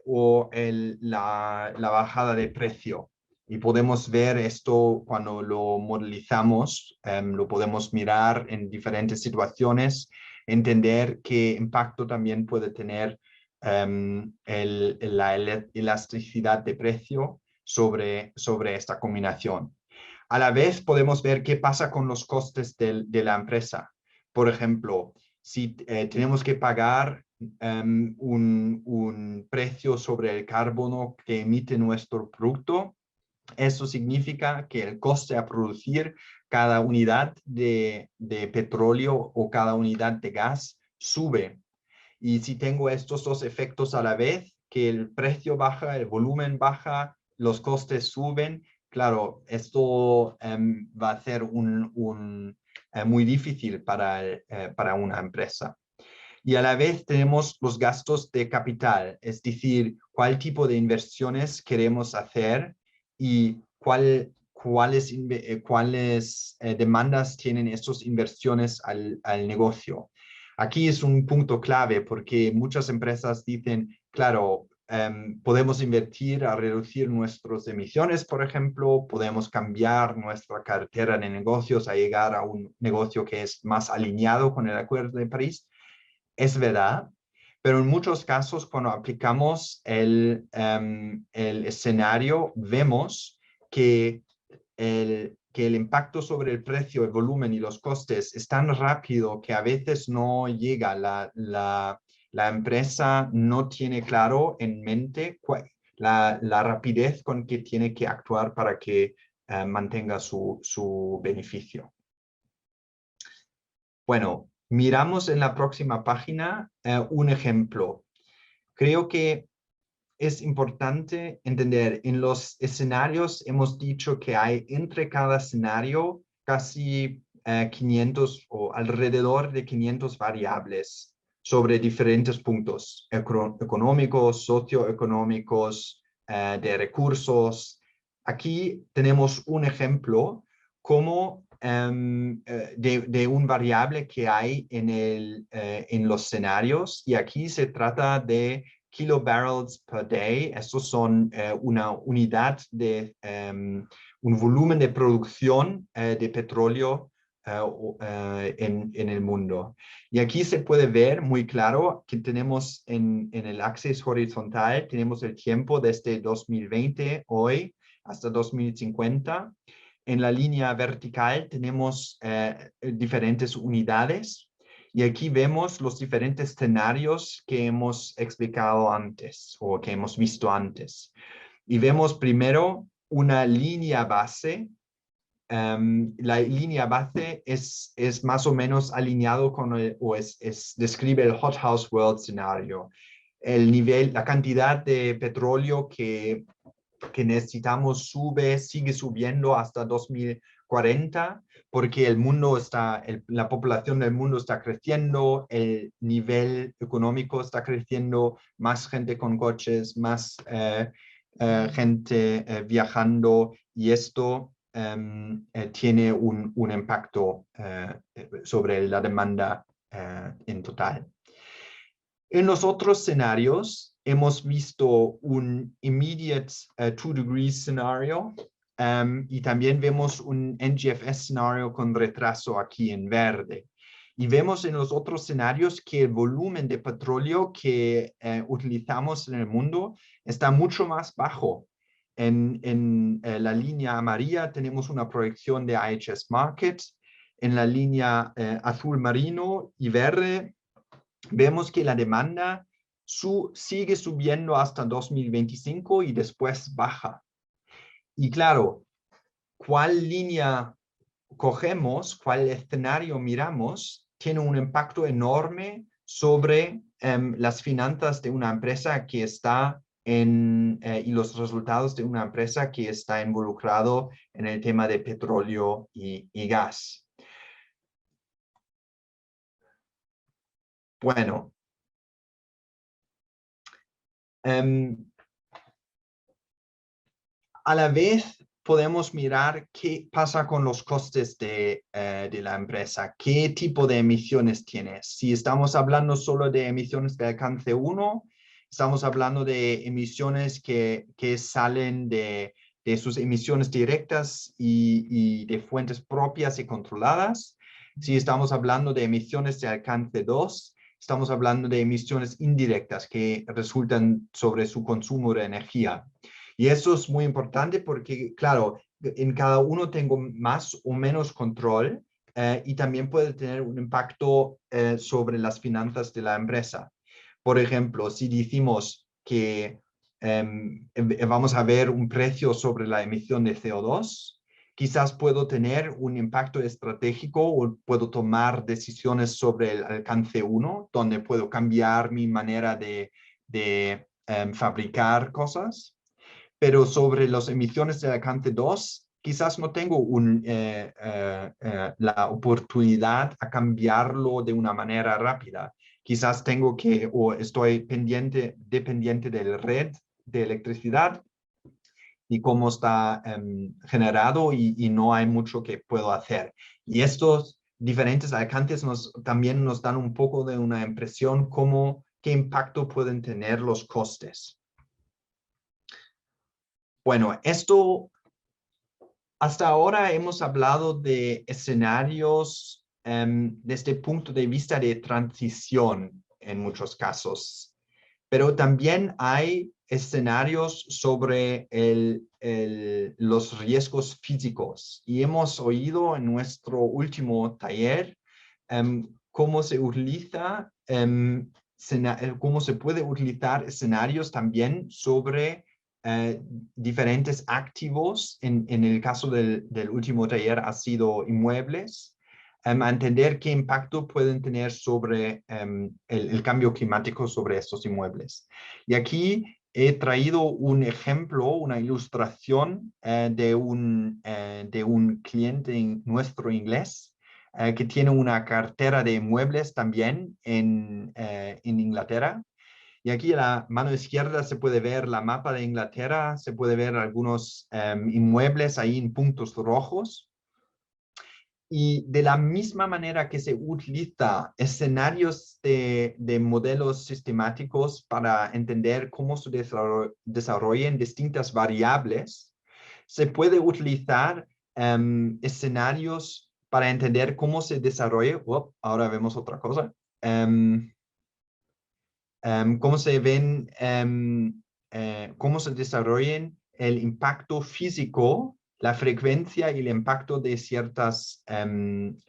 bajada de precio. Y podemos ver esto cuando lo modelizamos, lo podemos mirar en diferentes situaciones, entender qué impacto también puede tener la elasticidad de precio sobre esta combinación. A la vez podemos ver qué pasa con los costes de la empresa. Por ejemplo, si tenemos que pagar un precio sobre el carbono que emite nuestro producto, eso significa que el coste a producir cada unidad de petróleo o cada unidad de gas sube. Y si tengo estos dos efectos a la vez, que el precio baja, el volumen baja, los costes suben, claro, esto va a ser muy difícil para una empresa. Y a la vez tenemos los gastos de capital, es decir, cuál tipo de inversiones queremos hacer y cuáles demandas tienen estas inversiones al negocio. Aquí es un punto clave porque muchas empresas dicen, claro, podemos invertir a reducir nuestras emisiones, por ejemplo, podemos cambiar nuestra cartera de negocios a llegar a un negocio que es más alineado con el Acuerdo de París. Es verdad, pero en muchos casos cuando aplicamos el escenario, vemos que el impacto sobre el precio, el volumen y los costes es tan rápido que a veces no llega. La empresa no tiene claro en mente la rapidez con que tiene que actuar para que mantenga su beneficio. Bueno, miramos en la próxima página un ejemplo. Creo que es importante entender, en los escenarios hemos dicho que hay entre cada escenario casi 500 o alrededor de 500 variables sobre diferentes puntos económicos, socioeconómicos, de recursos. Aquí tenemos un ejemplo como de un variable que hay en los escenarios, y aquí se trata de kilobarrels per day. Estos son una unidad de un volumen de producción de petróleo en el mundo. Y aquí se puede ver muy claro que tenemos en el axis horizontal, tenemos el tiempo desde 2020, hoy, hasta 2050. En la línea vertical tenemos diferentes unidades. Y aquí vemos los diferentes escenarios que hemos explicado antes o que hemos visto antes. Y vemos primero una línea base. La línea base es más o menos alineado con describe el hothouse world escenario. El nivel, la cantidad de petróleo que necesitamos sigue subiendo hasta 2040, porque el mundo la población del mundo está creciendo, el nivel económico está creciendo, más gente con coches, más gente viajando, y esto tiene un impacto sobre la demanda en total. En los otros escenarios hemos visto un immediate 2 degrees scenario, y también vemos un NGFS escenario con retraso aquí en verde. Y vemos en los otros escenarios que el volumen de petróleo que utilizamos en el mundo está mucho más bajo. En la línea amarilla tenemos una proyección de IHS Markit. En la línea azul marino y verde vemos que la demanda sigue subiendo hasta 2025 y después baja. Y claro, ¿cuál línea cogemos, cuál escenario miramos, tiene un impacto enorme sobre las finanzas de una empresa que está y los resultados de una empresa que está involucrado en el tema de petróleo y gas. Bueno, a la vez podemos mirar qué pasa con los costes de la empresa, qué tipo de emisiones tiene. Si estamos hablando solo de emisiones de alcance 1, estamos hablando de emisiones que salen de sus emisiones directas y de fuentes propias y controladas. Si estamos hablando de emisiones de alcance 2, estamos hablando de emisiones indirectas que resultan sobre su consumo de energía. Y eso es muy importante porque, claro, en cada uno tengo más o menos control y también puede tener un impacto sobre las finanzas de la empresa. Por ejemplo, si decimos que vamos a ver un precio sobre la emisión de CO2, quizás puedo tener un impacto estratégico o puedo tomar decisiones sobre el alcance 1, donde puedo cambiar mi manera de fabricar cosas. Pero sobre las emisiones de alcance 2, quizás no tengo la oportunidad a cambiarlo de una manera rápida. Quizás tengo o estoy dependiente de la red de electricidad y cómo está generado y no hay mucho que puedo hacer. Y estos diferentes alcances también nos dan un poco de una impresión qué impacto pueden tener los costes. Bueno, hasta ahora hemos hablado de escenarios desde el punto de vista de transición en muchos casos, pero también hay escenarios sobre los riesgos físicos y hemos oído en nuestro último taller cómo se utiliza, cómo se puede utilizar escenarios también sobre diferentes activos. En el caso del último taller ha sido inmuebles, a entender qué impacto pueden tener sobre el cambio climático sobre estos inmuebles. Y aquí he traído un ejemplo, una ilustración de un cliente nuestro inglés que tiene una cartera de inmuebles también en Inglaterra. Y aquí a la mano izquierda se puede ver la mapa de Inglaterra, se puede ver algunos inmuebles ahí en puntos rojos. Y de la misma manera que se utiliza escenarios de modelos sistemáticos para entender cómo se desarrollan distintas variables, se puede utilizar escenarios para entender cómo se desarrolla. Ahora vemos otra cosa. Cómo se ven, cómo se desarrollan el impacto físico, la frecuencia y el impacto de ciertos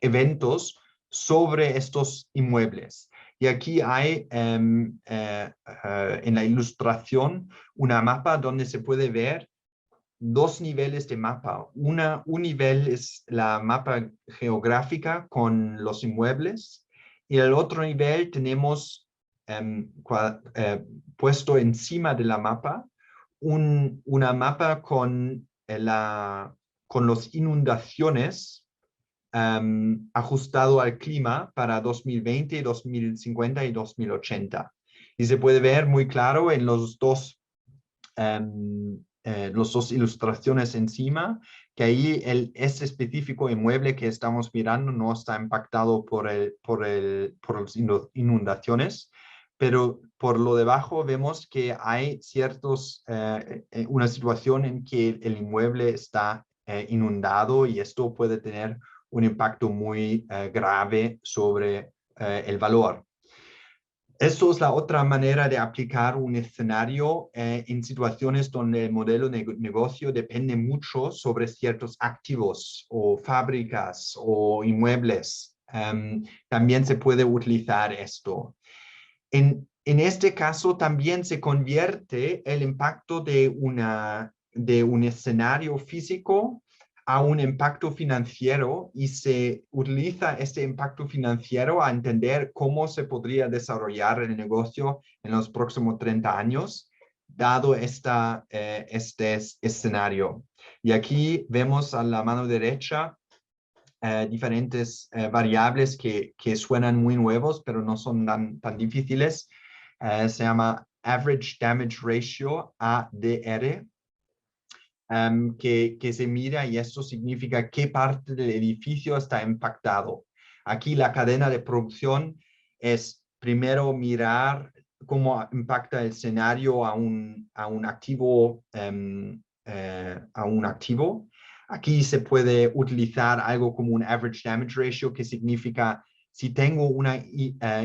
eventos sobre estos inmuebles. Y aquí hay en la ilustración una mapa donde se puede ver dos niveles de mapa. Un nivel es la mapa geográfica con los inmuebles y el otro nivel tenemos puesto encima de la mapa una mapa con las inundaciones ajustado al clima para 2020, 2050 y 2080. Y se puede ver muy claro en las dos ilustraciones encima, que ahí este específico inmueble que estamos mirando no está impactado por las inundaciones, pero por lo debajo vemos que hay una situación en que el inmueble está inundado y esto puede tener un impacto muy grave sobre el valor. Esto es la otra manera de aplicar un escenario en situaciones donde el modelo de negocio depende mucho sobre ciertos activos o fábricas o inmuebles. También se puede utilizar esto. En este caso también se convierte el impacto de un escenario físico a un impacto financiero y se utiliza este impacto financiero a entender cómo se podría desarrollar el negocio en los próximos 30 años, dado este escenario. Y aquí vemos a la mano derecha diferentes variables que suenan muy nuevos, pero no son tan difíciles. Se llama Average Damage Ratio, ADR, que se mira y esto significa qué parte del edificio está impactado. Aquí la cadena de producción es primero mirar cómo impacta el escenario a un activo, Aquí se puede utilizar algo como un average damage ratio, que significa si tengo una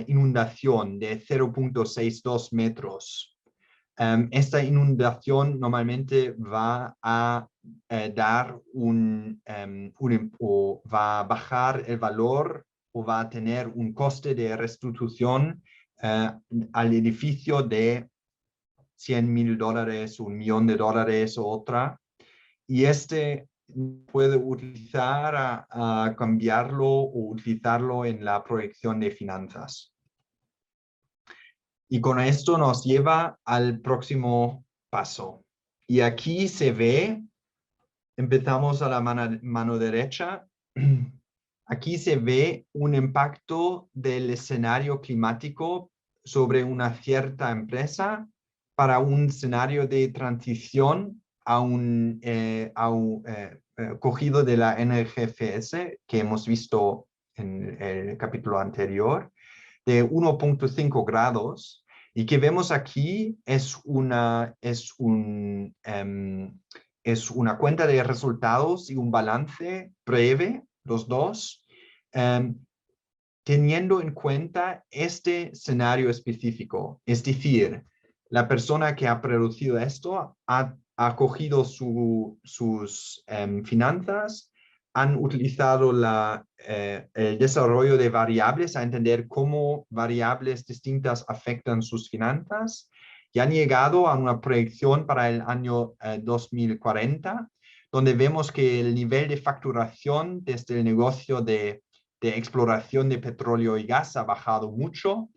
inundación de 0.62 metros, esta inundación normalmente va a dar o va a bajar el valor o va a tener un coste de restitución al edificio de $100,000, $1,000,000 o otra. Y puede utilizar a cambiarlo o utilizarlo en la proyección de finanzas. Y con esto nos lleva al próximo paso. Y aquí se ve, empezamos a la mano derecha, aquí se ve un impacto del escenario climático sobre una cierta empresa para un escenario de transición cogido de la NGFS que hemos visto en el capítulo anterior, de 1.5 grados, y que vemos aquí es una cuenta de resultados y un balance breve, los dos, teniendo en cuenta este escenario específico. Es decir, la persona que ha producido esto ha cogido sus finanzas, han utilizado el desarrollo de variables a entender cómo variables distintas afectan sus finanzas y han llegado a una proyección para el año 2040, donde vemos que el nivel de facturación desde el negocio de exploración de petróleo y gas ha bajado mucho.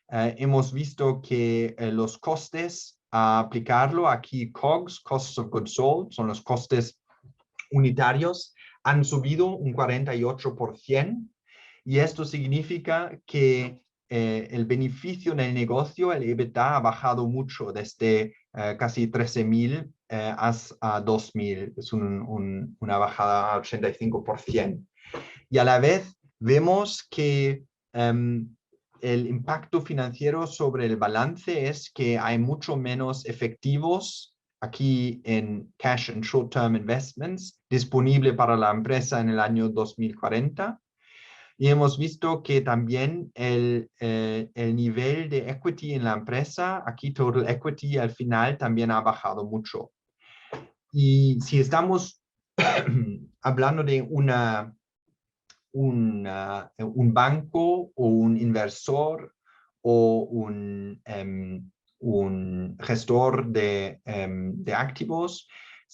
Hemos visto que los costes a aplicarlo, aquí COGS, Costs of Goods Sold, son los costes unitarios, han subido un 48%, y esto significa que el beneficio en el negocio, el EBITDA, ha bajado mucho desde casi 13.000 a 2.000, es una bajada al 85%. Y a la vez vemos que el impacto financiero sobre el balance es que hay mucho menos efectivos aquí en Cash and Short-Term Investments disponible para la empresa en el año 2040. Y hemos visto que también el nivel de equity en la empresa, aquí Total Equity, al final también ha bajado mucho. Y si estamos hablando de un banco o un inversor o un gestor de activos,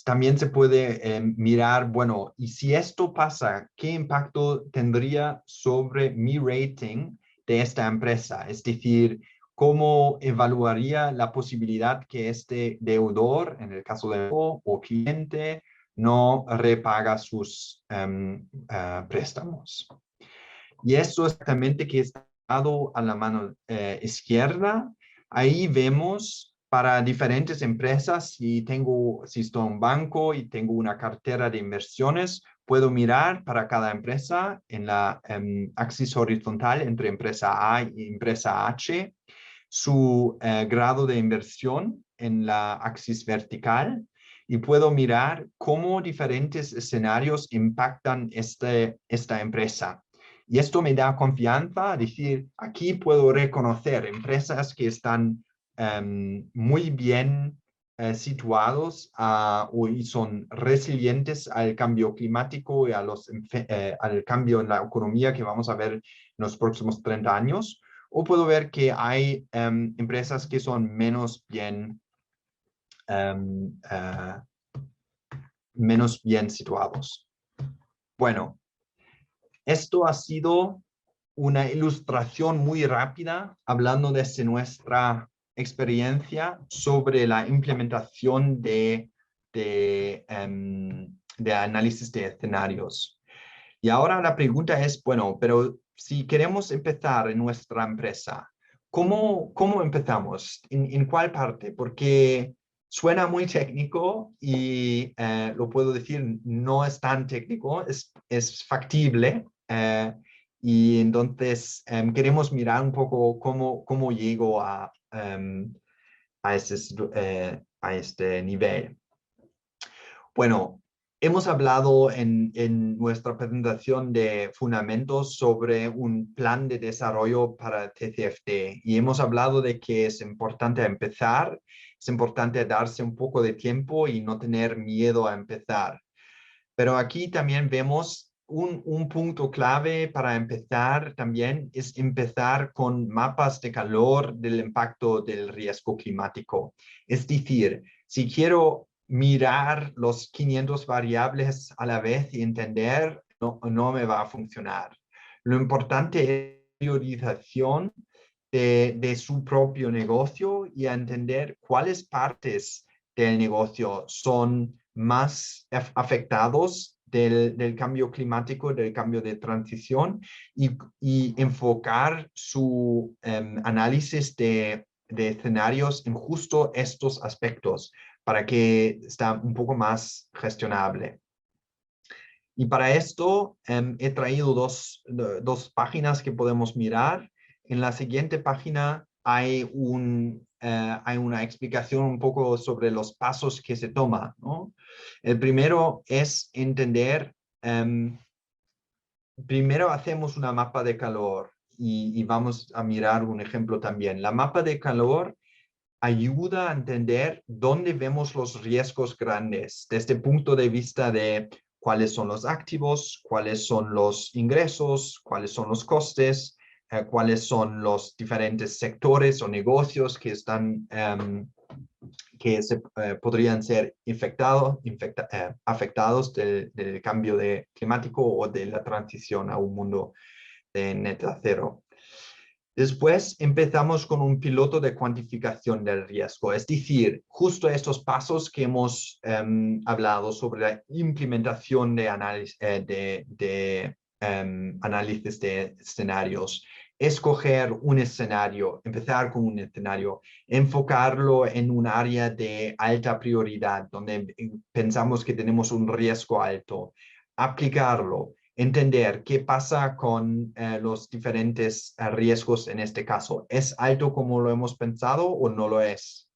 también se puede mirar, bueno, y si esto pasa, ¿qué impacto tendría sobre mi rating de esta empresa? Es decir, ¿cómo evaluaría la posibilidad que este deudor, en el caso de o cliente, no repaga sus préstamos? Y esto exactamente que está dado a la mano izquierda. Ahí vemos para diferentes empresas, si estoy en un banco y tengo una cartera de inversiones, puedo mirar para cada empresa en la axis horizontal entre empresa A y empresa H, su grado de inversión en la axis vertical, y puedo mirar cómo diferentes escenarios impactan esta empresa. Y esto me da confianza, decir, aquí puedo reconocer empresas que están muy bien situados y son resilientes al cambio climático y al cambio en la economía que vamos a ver en los próximos 30 años. O puedo ver que hay empresas que son menos bien situados. Bueno, esto ha sido una ilustración muy rápida hablando desde nuestra experiencia sobre la implementación de análisis de escenarios. Y ahora la pregunta es, bueno, pero si queremos empezar en nuestra empresa, ¿cómo empezamos? ¿En cuál parte? Porque suena muy técnico y lo puedo decir, no es tan técnico, es factible. Y entonces queremos mirar un poco cómo llego a este nivel. Bueno, hemos hablado en nuestra presentación de fundamentos sobre un plan de desarrollo para TCFD, y hemos hablado de que es importante empezar, es importante darse un poco de tiempo y no tener miedo a empezar. Pero aquí también vemos un punto clave para empezar también es empezar con mapas de calor del impacto del riesgo climático. Es decir, si quiero mirar los 500 variables a la vez y entender, no me va a funcionar. Lo importante es la priorización de su propio negocio y a entender cuáles partes del negocio son más afectados del cambio climático, del cambio de transición, y enfocar su análisis de escenarios en justo estos aspectos para que está un poco más gestionable. Y para esto he traído dos páginas que podemos mirar. En la siguiente página hay una explicación un poco sobre los pasos que se toman, ¿no? El primero es entender, primero hacemos una mapa de calor y vamos a mirar un ejemplo también. La mapa de calor ayuda a entender dónde vemos los riesgos grandes desde el punto de vista de cuáles son los activos, cuáles son los ingresos, cuáles son los costes, cuáles son los diferentes sectores o negocios que están podrían ser afectados del cambio climático o de la transición a un mundo de net cero. Después empezamos con un piloto de cuantificación del riesgo, es decir, justo estos pasos que hemos hablado sobre la implementación de análisis de escenarios. Escoger un escenario, empezar con un escenario, enfocarlo en un área de alta prioridad, donde pensamos que tenemos un riesgo alto, aplicarlo, entender qué pasa con los diferentes riesgos en este caso. ¿Es alto como lo hemos pensado o no lo es?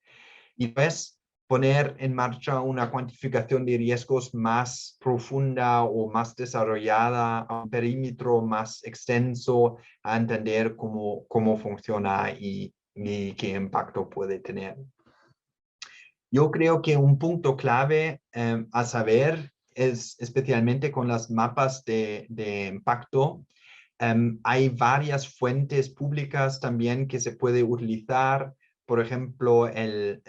Y pues poner en marcha una cuantificación de riesgos más profunda o más desarrollada, a un perímetro más extenso, a entender cómo funciona y qué impacto puede tener. Yo creo que un punto clave a saber es especialmente con las mapas de impacto. Hay varias fuentes públicas también que se puede utilizar. Por ejemplo, el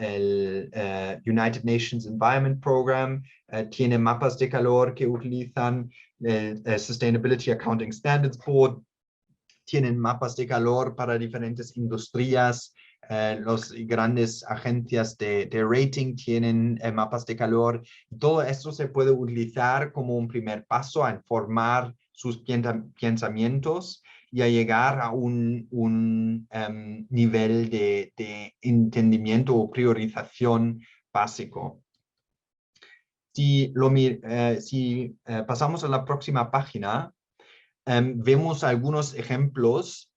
United Nations Environment Program tiene mapas de calor que utilizan. El Sustainability Accounting Standards Board tienen mapas de calor para diferentes industrias. Las grandes agencias de rating tienen mapas de calor. Todo esto se puede utilizar como un primer paso a informar sus pensamientos y a llegar a un nivel de entendimiento o priorización básico. Si pasamos a la próxima página, vemos algunos ejemplos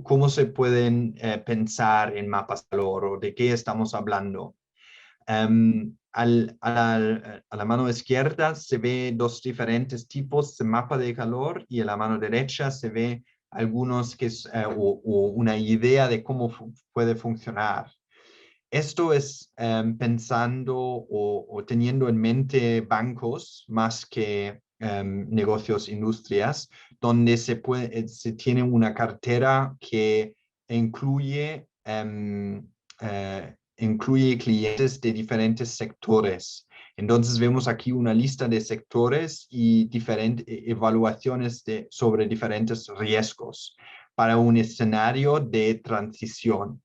cómo se pueden pensar en mapas de calor o de qué estamos hablando. A la mano izquierda se ve dos diferentes tipos de mapa de calor y a la mano derecha se ve algunos o una idea de cómo puede funcionar. Esto es pensando o teniendo en mente bancos más que negocios, industrias, donde se tiene una cartera que incluye clientes de diferentes sectores. Entonces vemos aquí una lista de sectores y diferentes evaluaciones sobre diferentes riesgos para un escenario de transición.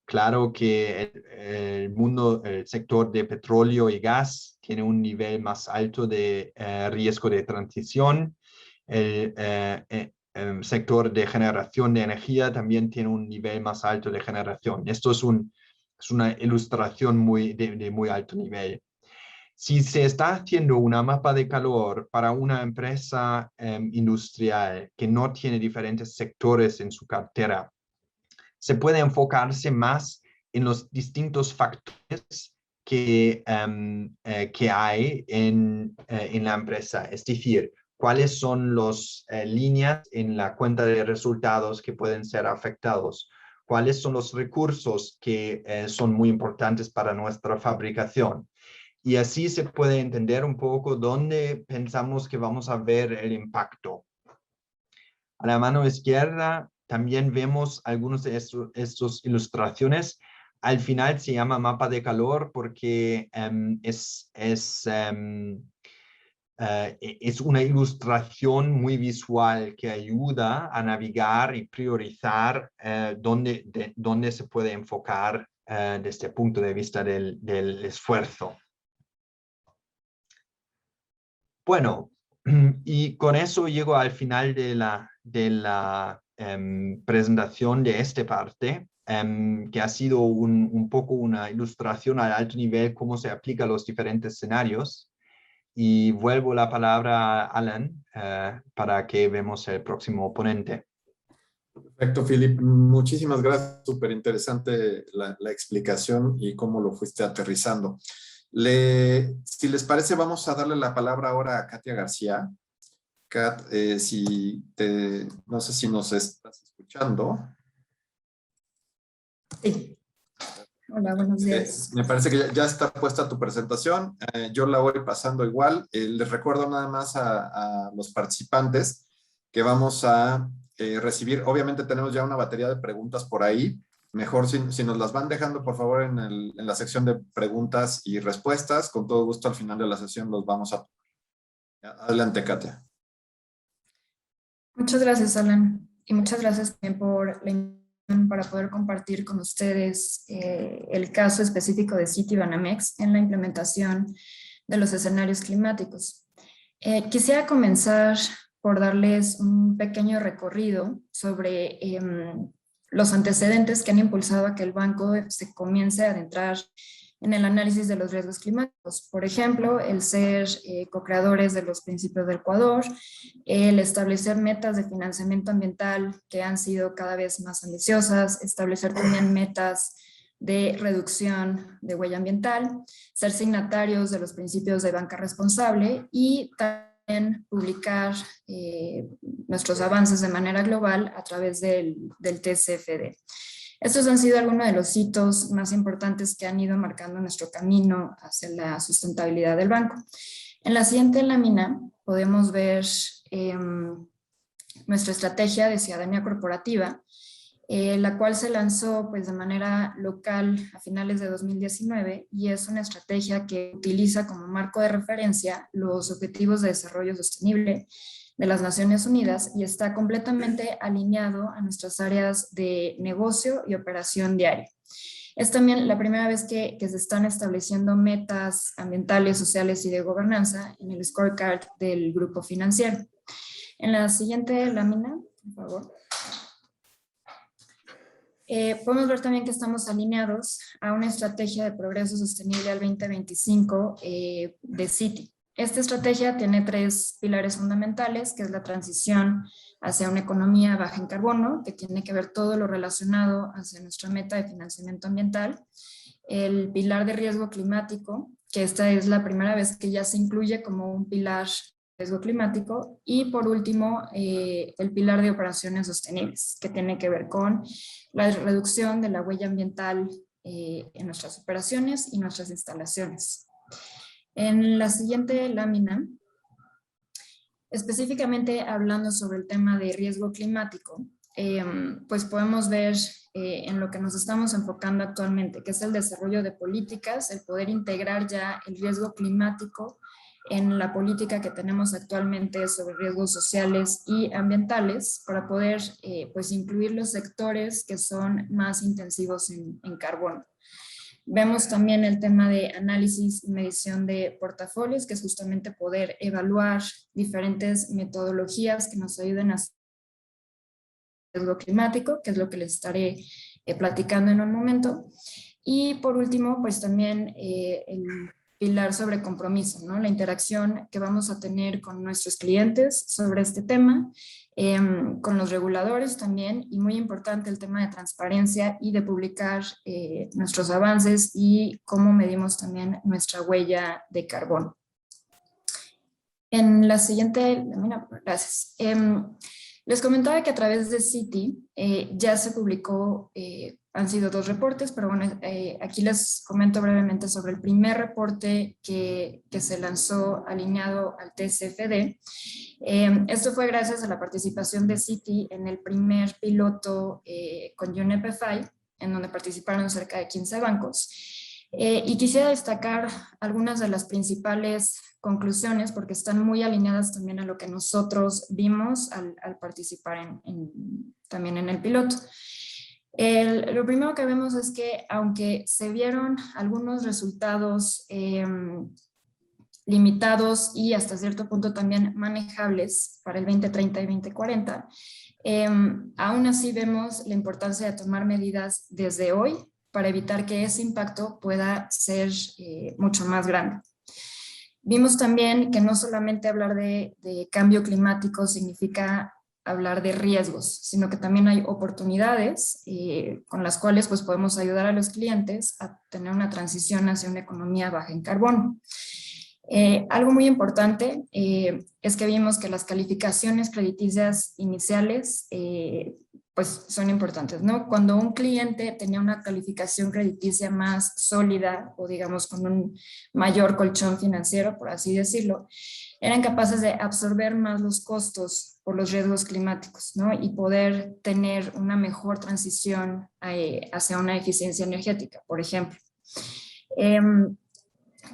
Claro que el sector de petróleo y gas tiene un nivel más alto de riesgo de transición. El sector de generación de energía también tiene un nivel más alto de generación. Esto es una ilustración de muy alto nivel. Si se está haciendo una mapa de calor para una empresa industrial que no tiene diferentes sectores en su cartera, se puede enfocarse más en los distintos factores que hay en la empresa. Es decir, cuáles son las líneas en la cuenta de resultados que pueden ser afectados, cuáles son los recursos que son muy importantes para nuestra fabricación. Y así se puede entender un poco dónde pensamos que vamos a ver el impacto. A la mano izquierda también vemos algunas de estas ilustraciones. Al final se llama mapa de calor porque es una ilustración muy visual que ayuda a navegar y priorizar dónde se puede enfocar desde el punto de vista del esfuerzo. Bueno, y con eso llego al final de la presentación de esta parte. que ha sido un poco una ilustración al alto nivel cómo se aplica a los diferentes escenarios. Y vuelvo la palabra a Alan para que vemos el próximo ponente. Perfecto, Philip. Muchísimas gracias. Súper interesante la explicación y cómo lo fuiste aterrizando. Si les parece, vamos a darle la palabra ahora a Katia García. Kat, no sé si nos estás escuchando. Sí. Hola, buenos días. Me parece que ya está puesta tu presentación. Yo la voy pasando igual. Les recuerdo nada más a los participantes que vamos a recibir. Obviamente tenemos ya una batería de preguntas por ahí. Mejor si nos las van dejando, por favor, en la sección de preguntas y respuestas. Con todo gusto, al final de la sesión los vamos a... Adelante, Katia. Muchas gracias, Alan. Y muchas gracias también por la invitación para poder compartir con ustedes el caso específico de Citibanamex en la implementación de los escenarios climáticos. Quisiera comenzar por darles un pequeño recorrido sobre los antecedentes que han impulsado a que el banco se comience a adentrar en el análisis de los riesgos climáticos. Por ejemplo, el ser co-creadores de los principios del Ecuador, el establecer metas de financiamiento ambiental que han sido cada vez más ambiciosas, establecer también metas de reducción de huella ambiental, ser signatarios de los principios de banca responsable y también publicar nuestros avances de manera global a través del TCFD. Estos han sido algunos de los hitos más importantes que han ido marcando nuestro camino hacia la sustentabilidad del banco. En la siguiente lámina podemos ver nuestra estrategia de ciudadanía corporativa, la cual se lanzó pues, de manera local a finales de 2019 y es una estrategia que utiliza como marco de referencia los Objetivos de Desarrollo Sostenible de las Naciones Unidas y está completamente alineado a nuestras áreas de negocio y operación diaria. Es también la primera vez que se están estableciendo metas ambientales, sociales y de gobernanza en el scorecard del grupo financiero. En la siguiente lámina, por favor. Podemos ver también que estamos alineados a una estrategia de progreso sostenible al 2025 de Citi. Esta estrategia tiene 3 pilares fundamentales, que es la transición hacia una economía baja en carbono, que tiene que ver todo lo relacionado hacia nuestra meta de financiamiento ambiental, el pilar de riesgo climático, que esta es la primera vez que ya se incluye como un pilar de riesgo climático, y por último, el pilar de operaciones sostenibles, que tiene que ver con la reducción de la huella ambiental en nuestras operaciones y nuestras instalaciones. En la siguiente lámina, específicamente hablando sobre el tema de riesgo climático, pues podemos ver en lo que nos estamos enfocando actualmente, que es el desarrollo de políticas, el poder integrar ya el riesgo climático en la política que tenemos actualmente sobre riesgos sociales y ambientales para poder pues incluir los sectores que son más intensivos en carbono. Vemos también el tema de análisis y medición de portafolios, que es justamente poder evaluar diferentes metodologías que nos ayuden a hacer el riesgo climático, que es lo que les estaré platicando en un momento. Y por último, pues también el pilar sobre compromiso, ¿no? La interacción que vamos a tener con nuestros clientes sobre este tema, con los reguladores también, y muy importante el tema de transparencia y de publicar nuestros avances y cómo medimos también nuestra huella de carbono. En la siguiente, gracias. Les comentaba que a través de Citi ya se publicó, han sido 2 reportes, pero bueno, aquí les comento brevemente sobre el primer reporte que se lanzó alineado al TCFD. Esto fue gracias a la participación de Citi en el primer piloto con UNEP-FI, en donde participaron cerca de 15 bancos. Y quisiera destacar algunas de las principales conclusiones porque están muy alineadas también a lo que nosotros vimos al participar también en el piloto. Lo primero que vemos es que aunque se vieron algunos resultados limitados y hasta cierto punto también manejables para el 2030 y 2040, Aún así vemos la importancia de tomar medidas desde hoy para evitar que ese impacto pueda ser mucho más grande. Vimos también que no solamente hablar de cambio climático significa hablar de riesgos, sino que también hay oportunidades con las cuales pues, podemos ayudar a los clientes a tener una transición hacia una economía baja en carbono. Algo muy importante es que vimos que las calificaciones crediticias iniciales pues son importantes, ¿no? Cuando un cliente tenía una calificación crediticia más sólida o digamos con un mayor colchón financiero, por así decirlo, eran capaces de absorber más los costos por los riesgos climáticos, ¿no? Y poder tener una mejor transición hacia una eficiencia energética, por ejemplo.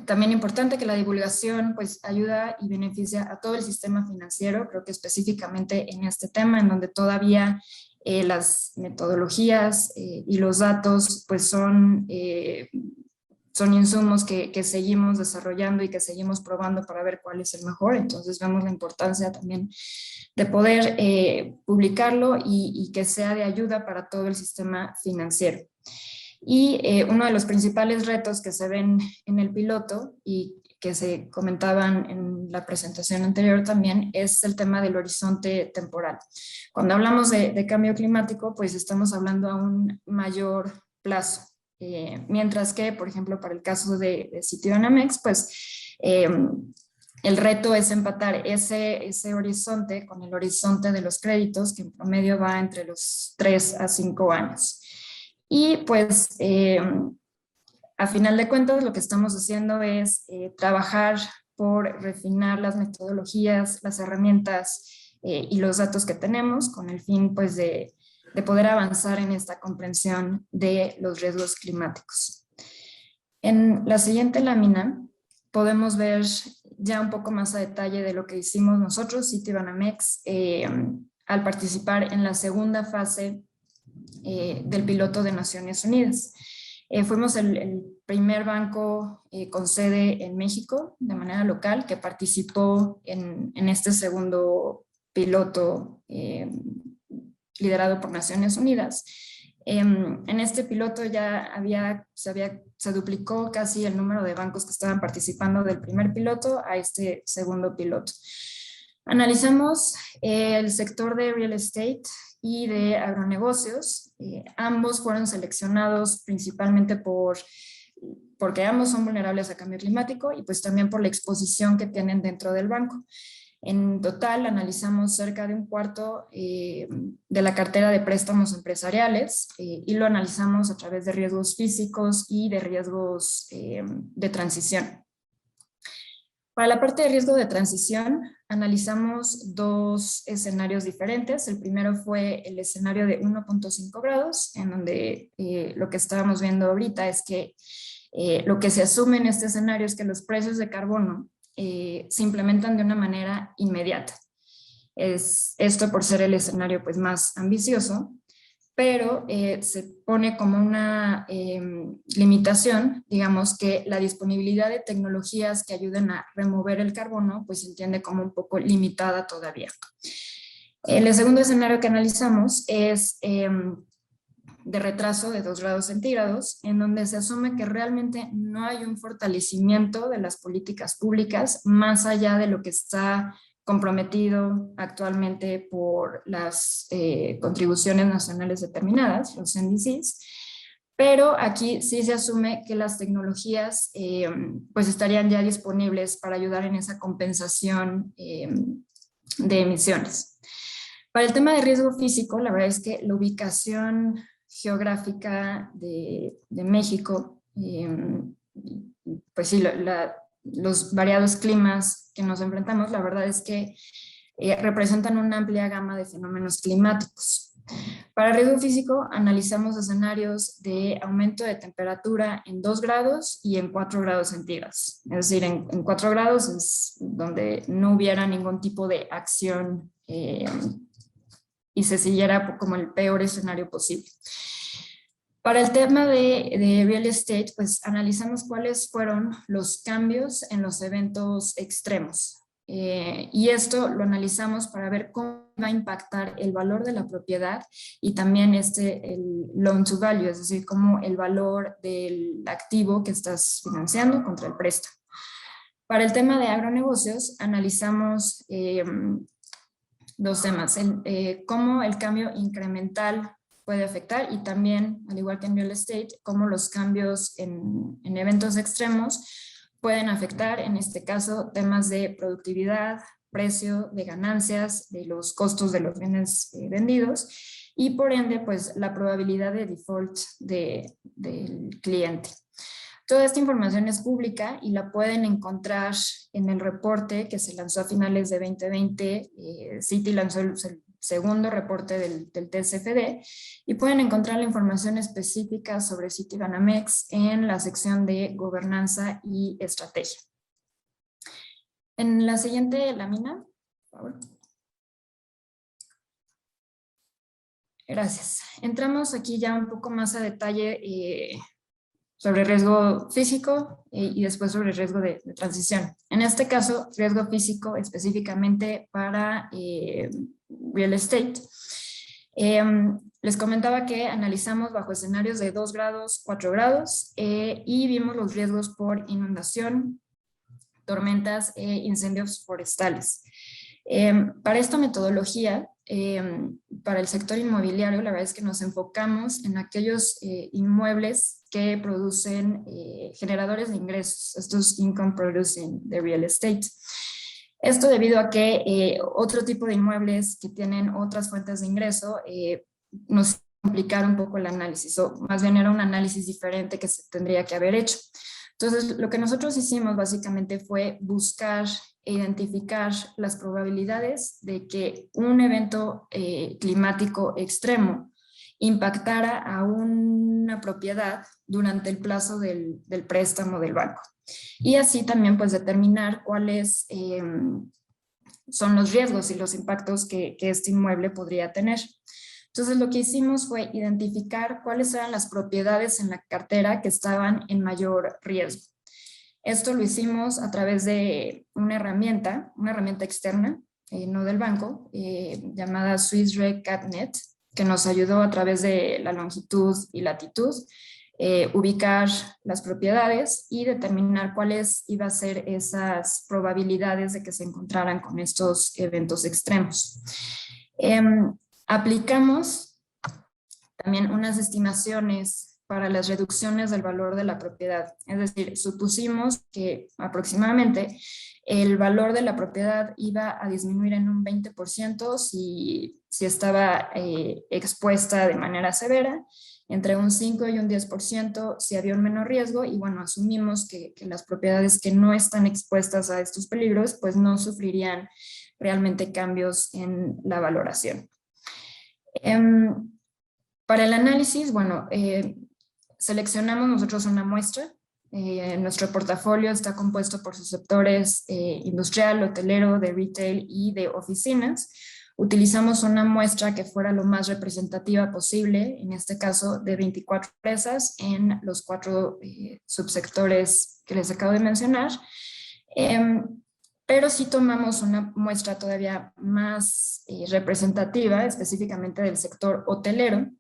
También importante que la divulgación pues ayuda y beneficia a todo el sistema financiero, creo que específicamente en este tema en donde todavía las metodologías y los datos pues son insumos que seguimos desarrollando y que seguimos probando para ver cuál es el mejor. Entonces vemos la importancia también de poder publicarlo y que sea de ayuda para todo el sistema financiero. Y uno de los principales retos que se ven en el piloto y que se comentaban en la presentación anterior también es el tema del horizonte temporal. Cuando hablamos de cambio climático, pues estamos hablando a un mayor plazo. Mientras que, por ejemplo, para el caso de Citibanamex, pues el reto es empatar ese horizonte con el horizonte de los créditos, que en promedio va entre los 3 a 5 años. Y pues a final de cuentas lo que estamos haciendo es trabajar por refinar las metodologías, las herramientas y los datos que tenemos con el fin pues de poder avanzar en esta comprensión de los riesgos climáticos. En la siguiente lámina podemos ver ya un poco más a detalle de lo que hicimos nosotros, Citibanamex, al participar en la segunda fase del piloto de Naciones Unidas. Fuimos el primer banco con sede en México de manera local que participó en este segundo piloto liderado por Naciones Unidas. En este piloto ya se duplicó casi el número de bancos que estaban participando del primer piloto a este segundo piloto. Analizamos el sector de real estate y de agronegocios. Ambos fueron seleccionados principalmente porque ambos son vulnerables a cambio climático y pues también por la exposición que tienen dentro del banco. En total analizamos cerca de un cuarto de la cartera de préstamos empresariales y lo analizamos a través de riesgos físicos y de riesgos de transición. Para la parte de riesgo de transición, analizamos dos escenarios diferentes. El primero fue el escenario de 1.5 grados, en donde lo que estábamos viendo ahorita es que lo que se asume en este escenario es que los precios de carbono se implementan de una manera inmediata. Esto por ser el escenario pues, más ambicioso, pero se pone como una limitación, digamos que la disponibilidad de tecnologías que ayuden a remover el carbono, pues se entiende como un poco limitada todavía. El segundo escenario que analizamos es de retraso de 2 grados centígrados, en donde se asume que realmente no hay un fortalecimiento de las políticas públicas más allá de lo que está comprometido actualmente por las contribuciones nacionales determinadas, los NDCs, pero aquí sí se asume que las tecnologías pues estarían ya disponibles para ayudar en esa compensación de emisiones. Para el tema de riesgo físico, la verdad es que la ubicación geográfica de México, pues sí, los variados climas que nos enfrentamos, la verdad es que representan una amplia gama de fenómenos climáticos. Para riesgo físico, analizamos escenarios de aumento de temperatura en 2 grados y en 4 grados centígrados. Es decir, en 4 grados es donde no hubiera ningún tipo de acción y se siguiera como el peor escenario posible. Para el tema de real estate, pues analizamos cuáles fueron los cambios en los eventos extremos. Y esto lo analizamos para ver cómo va a impactar el valor de la propiedad y también el loan to value, es decir, como el valor del activo que estás financiando contra el préstamo. Para el tema de agronegocios, analizamos dos temas, cómo el cambio incremental puede afectar y también, al igual que en real estate, cómo los cambios en eventos extremos pueden afectar, en este caso, temas de productividad, precio, de ganancias, de los costos de los bienes vendidos y por ende, pues la probabilidad de default del cliente. Toda esta información es pública y la pueden encontrar en el reporte que se lanzó a finales de 2020. Citi lanzó el segundo reporte del TCFD y pueden encontrar la información específica sobre Citibanamex en la sección de gobernanza y estrategia. En la siguiente lámina, por favor. Gracias. Entramos aquí ya un poco más a detalle sobre riesgo físico y después sobre riesgo de transición. En este caso, riesgo físico específicamente para real estate. Les comentaba que analizamos bajo escenarios de 2 grados, 4 grados y vimos los riesgos por inundación, tormentas e incendios forestales. Para esta metodología, para el sector inmobiliario, la verdad es que nos enfocamos en aquellos inmuebles que producen generadores de ingresos, estos income producing de real estate. Esto debido a que otro tipo de inmuebles que tienen otras fuentes de ingreso nos complicaron un poco el análisis, o más bien era un análisis diferente que se tendría que haber hecho. Entonces, lo que nosotros hicimos básicamente fue buscar e identificar las probabilidades de que un evento climático extremo impactara a una propiedad durante el plazo del préstamo del banco. Y así también pues determinar cuáles son los riesgos y los impactos que este inmueble podría tener. Entonces lo que hicimos fue identificar cuáles eran las propiedades en la cartera que estaban en mayor riesgo. Esto lo hicimos a través de una herramienta externa, no del banco, llamada Swiss Re CatNet, que nos ayudó a través de la longitud y latitud, ubicar las propiedades y determinar cuáles iban a ser esas probabilidades de que se encontraran con estos eventos extremos. Aplicamos también unas estimaciones para las reducciones del valor de la propiedad. Es decir, supusimos que aproximadamente el valor de la propiedad iba a disminuir en un 20% si estaba expuesta de manera severa, entre un 5 y un 10% si había un menor riesgo, y bueno, asumimos que las propiedades que no están expuestas a estos peligros, pues no sufrirían realmente cambios en la valoración. Para el análisis, bueno, seleccionamos nosotros una muestra. Nuestro portafolio está compuesto por sus sectores industrial, hotelero, de retail y de oficinas. Utilizamos una muestra que fuera lo más representativa posible, en este caso de 24 empresas en los 4 subsectores que les acabo de mencionar. Pero sí tomamos una muestra todavía más representativa, específicamente del sector hotelero.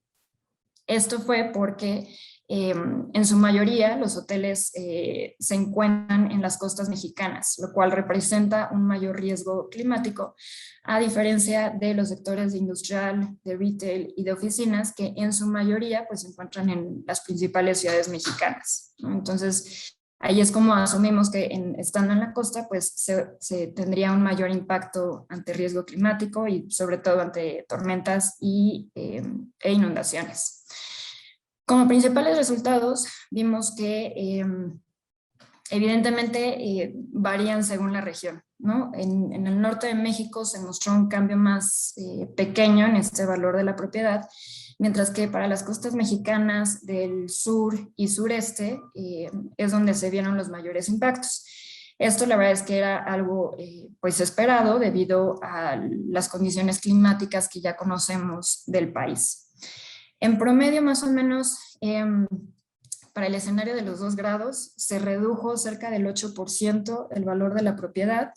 Esto fue porque en su mayoría los hoteles se encuentran en las costas mexicanas, lo cual representa un mayor riesgo climático, a diferencia de los sectores de industrial, de retail y de oficinas, que en su mayoría pues, se encuentran en las principales ciudades mexicanas, ¿no? Entonces, ahí es como asumimos que estando en la costa, pues se tendría un mayor impacto ante riesgo climático y sobre todo ante tormentas e inundaciones. Como principales resultados, vimos que evidentemente varían según la región, ¿no? En el norte de México se mostró un cambio más pequeño en este valor de la propiedad, mientras que para las costas mexicanas del sur y sureste es donde se vieron los mayores impactos. Esto la verdad es que era algo pues esperado debido a las condiciones climáticas que ya conocemos del país. En promedio, más o menos, para el escenario de los 2 grados, se redujo cerca del 8% el valor de la propiedad,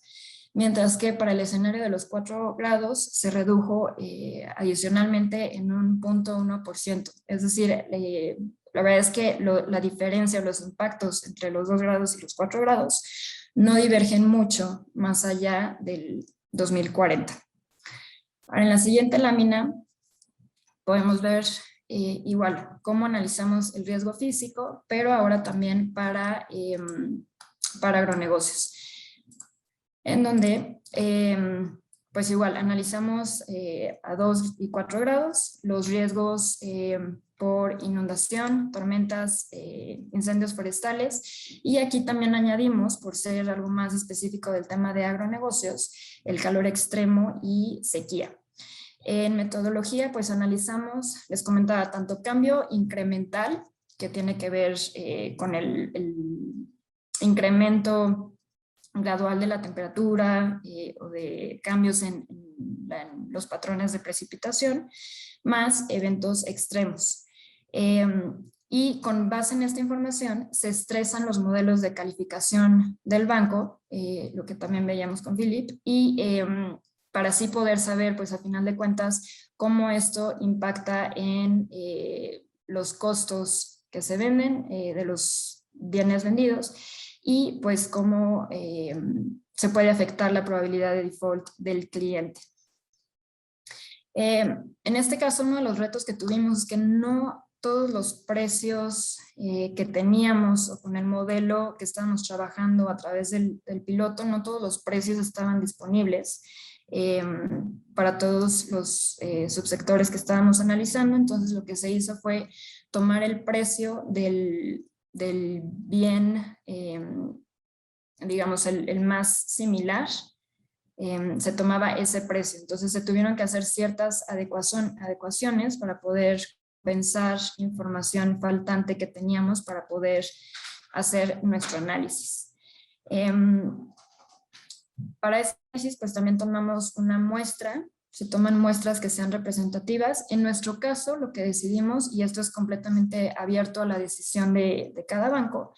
mientras que para el escenario de los 4 grados se redujo adicionalmente en un 0.1%. Es decir, la verdad es que la diferencia, los impactos entre los 2 grados y los 4 grados no divergen mucho más allá del 2040. Ahora, en la siguiente lámina podemos ver igual cómo analizamos el riesgo físico, pero ahora también para agronegocios, en donde pues igual analizamos a 2 y 4 grados los riesgos por inundación, tormentas, incendios forestales, y aquí también añadimos, por ser algo más específico del tema de agronegocios, el calor extremo y sequía. En metodología, pues analizamos, les comentaba, tanto cambio incremental, que tiene que ver con el incremento gradual de la temperatura o de cambios en los patrones de precipitación, más eventos extremos. Y con base en esta información se estresan los modelos de calificación del banco, lo que también veíamos con Philip, y para así poder saber, pues a final de cuentas, cómo esto impacta en los costos que se venden de los bienes vendidos, y pues cómo se puede afectar la probabilidad de default del cliente. En este caso, uno de los retos que tuvimos es que no todos los precios que teníamos o con el modelo que estábamos trabajando a través del piloto, no todos los precios estaban disponibles para todos los subsectores que estábamos analizando. Entonces lo que se hizo fue tomar el precio del bien, digamos, el más similar, se tomaba ese precio. Entonces se tuvieron que hacer ciertas adecuaciones para poder pensar información faltante que teníamos para poder hacer nuestro análisis. Para este análisis, pues también tomamos una muestra. Se toman muestras que sean representativas. En nuestro caso, lo que decidimos, y esto es completamente abierto a la decisión de cada banco,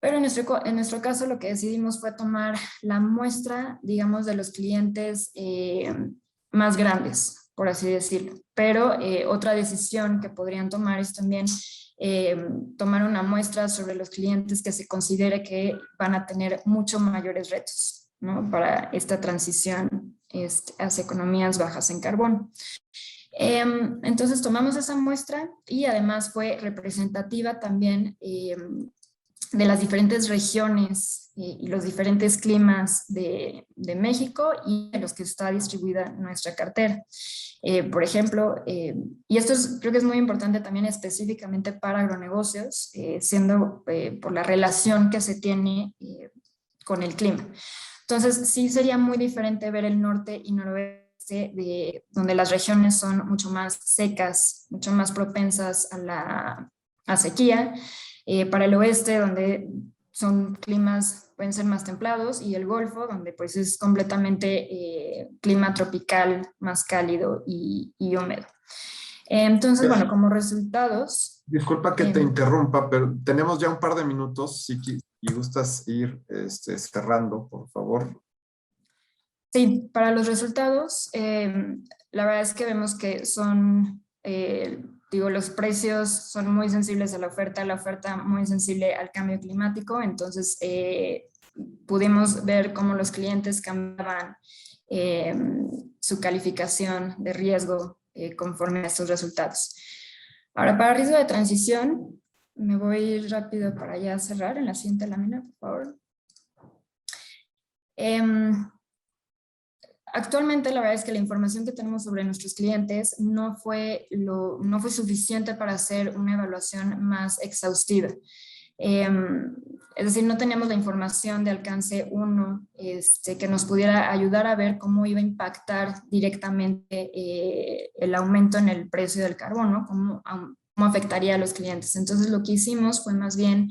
pero en nuestro caso lo que decidimos fue tomar la muestra, digamos, de los clientes más grandes, por así decirlo. Pero otra decisión que podrían tomar es también tomar una muestra sobre los clientes que se considere que van a tener mucho mayores retos, ¿no?, para esta transición hacia economías bajas en carbono. Entonces tomamos esa muestra y además fue representativa también de las diferentes regiones y los diferentes climas de México y de los que está distribuida nuestra cartera. Por ejemplo, y esto creo que es muy importante también específicamente para agronegocios, siendo por la relación que se tiene con el clima. Entonces, sí sería muy diferente ver el norte y noroeste, donde las regiones son mucho más secas, mucho más propensas a sequía, para el oeste, donde son climas, pueden ser más templados, y el Golfo, donde pues es completamente clima tropical, más cálido y húmedo. Entonces, bueno, como resultados... Disculpa que te interrumpa, pero tenemos ya un par de minutos, si gustas ir cerrando, por favor. Sí, para los resultados, la verdad es que vemos que son, los precios son muy sensibles a la oferta muy sensible al cambio climático. Entonces, pudimos ver cómo los clientes cambiaban su calificación de riesgo conforme a estos resultados. Ahora, para riesgo de transición, me voy rápido para ya cerrar en la siguiente lámina, por favor. Actualmente la verdad es que la información que tenemos sobre nuestros clientes no fue suficiente para hacer una evaluación más exhaustiva. Es decir, no teníamos la información de alcance 1 que nos pudiera ayudar a ver cómo iba a impactar directamente el aumento en el precio del carbono, cómo afectaría a los clientes. Entonces lo que hicimos fue más bien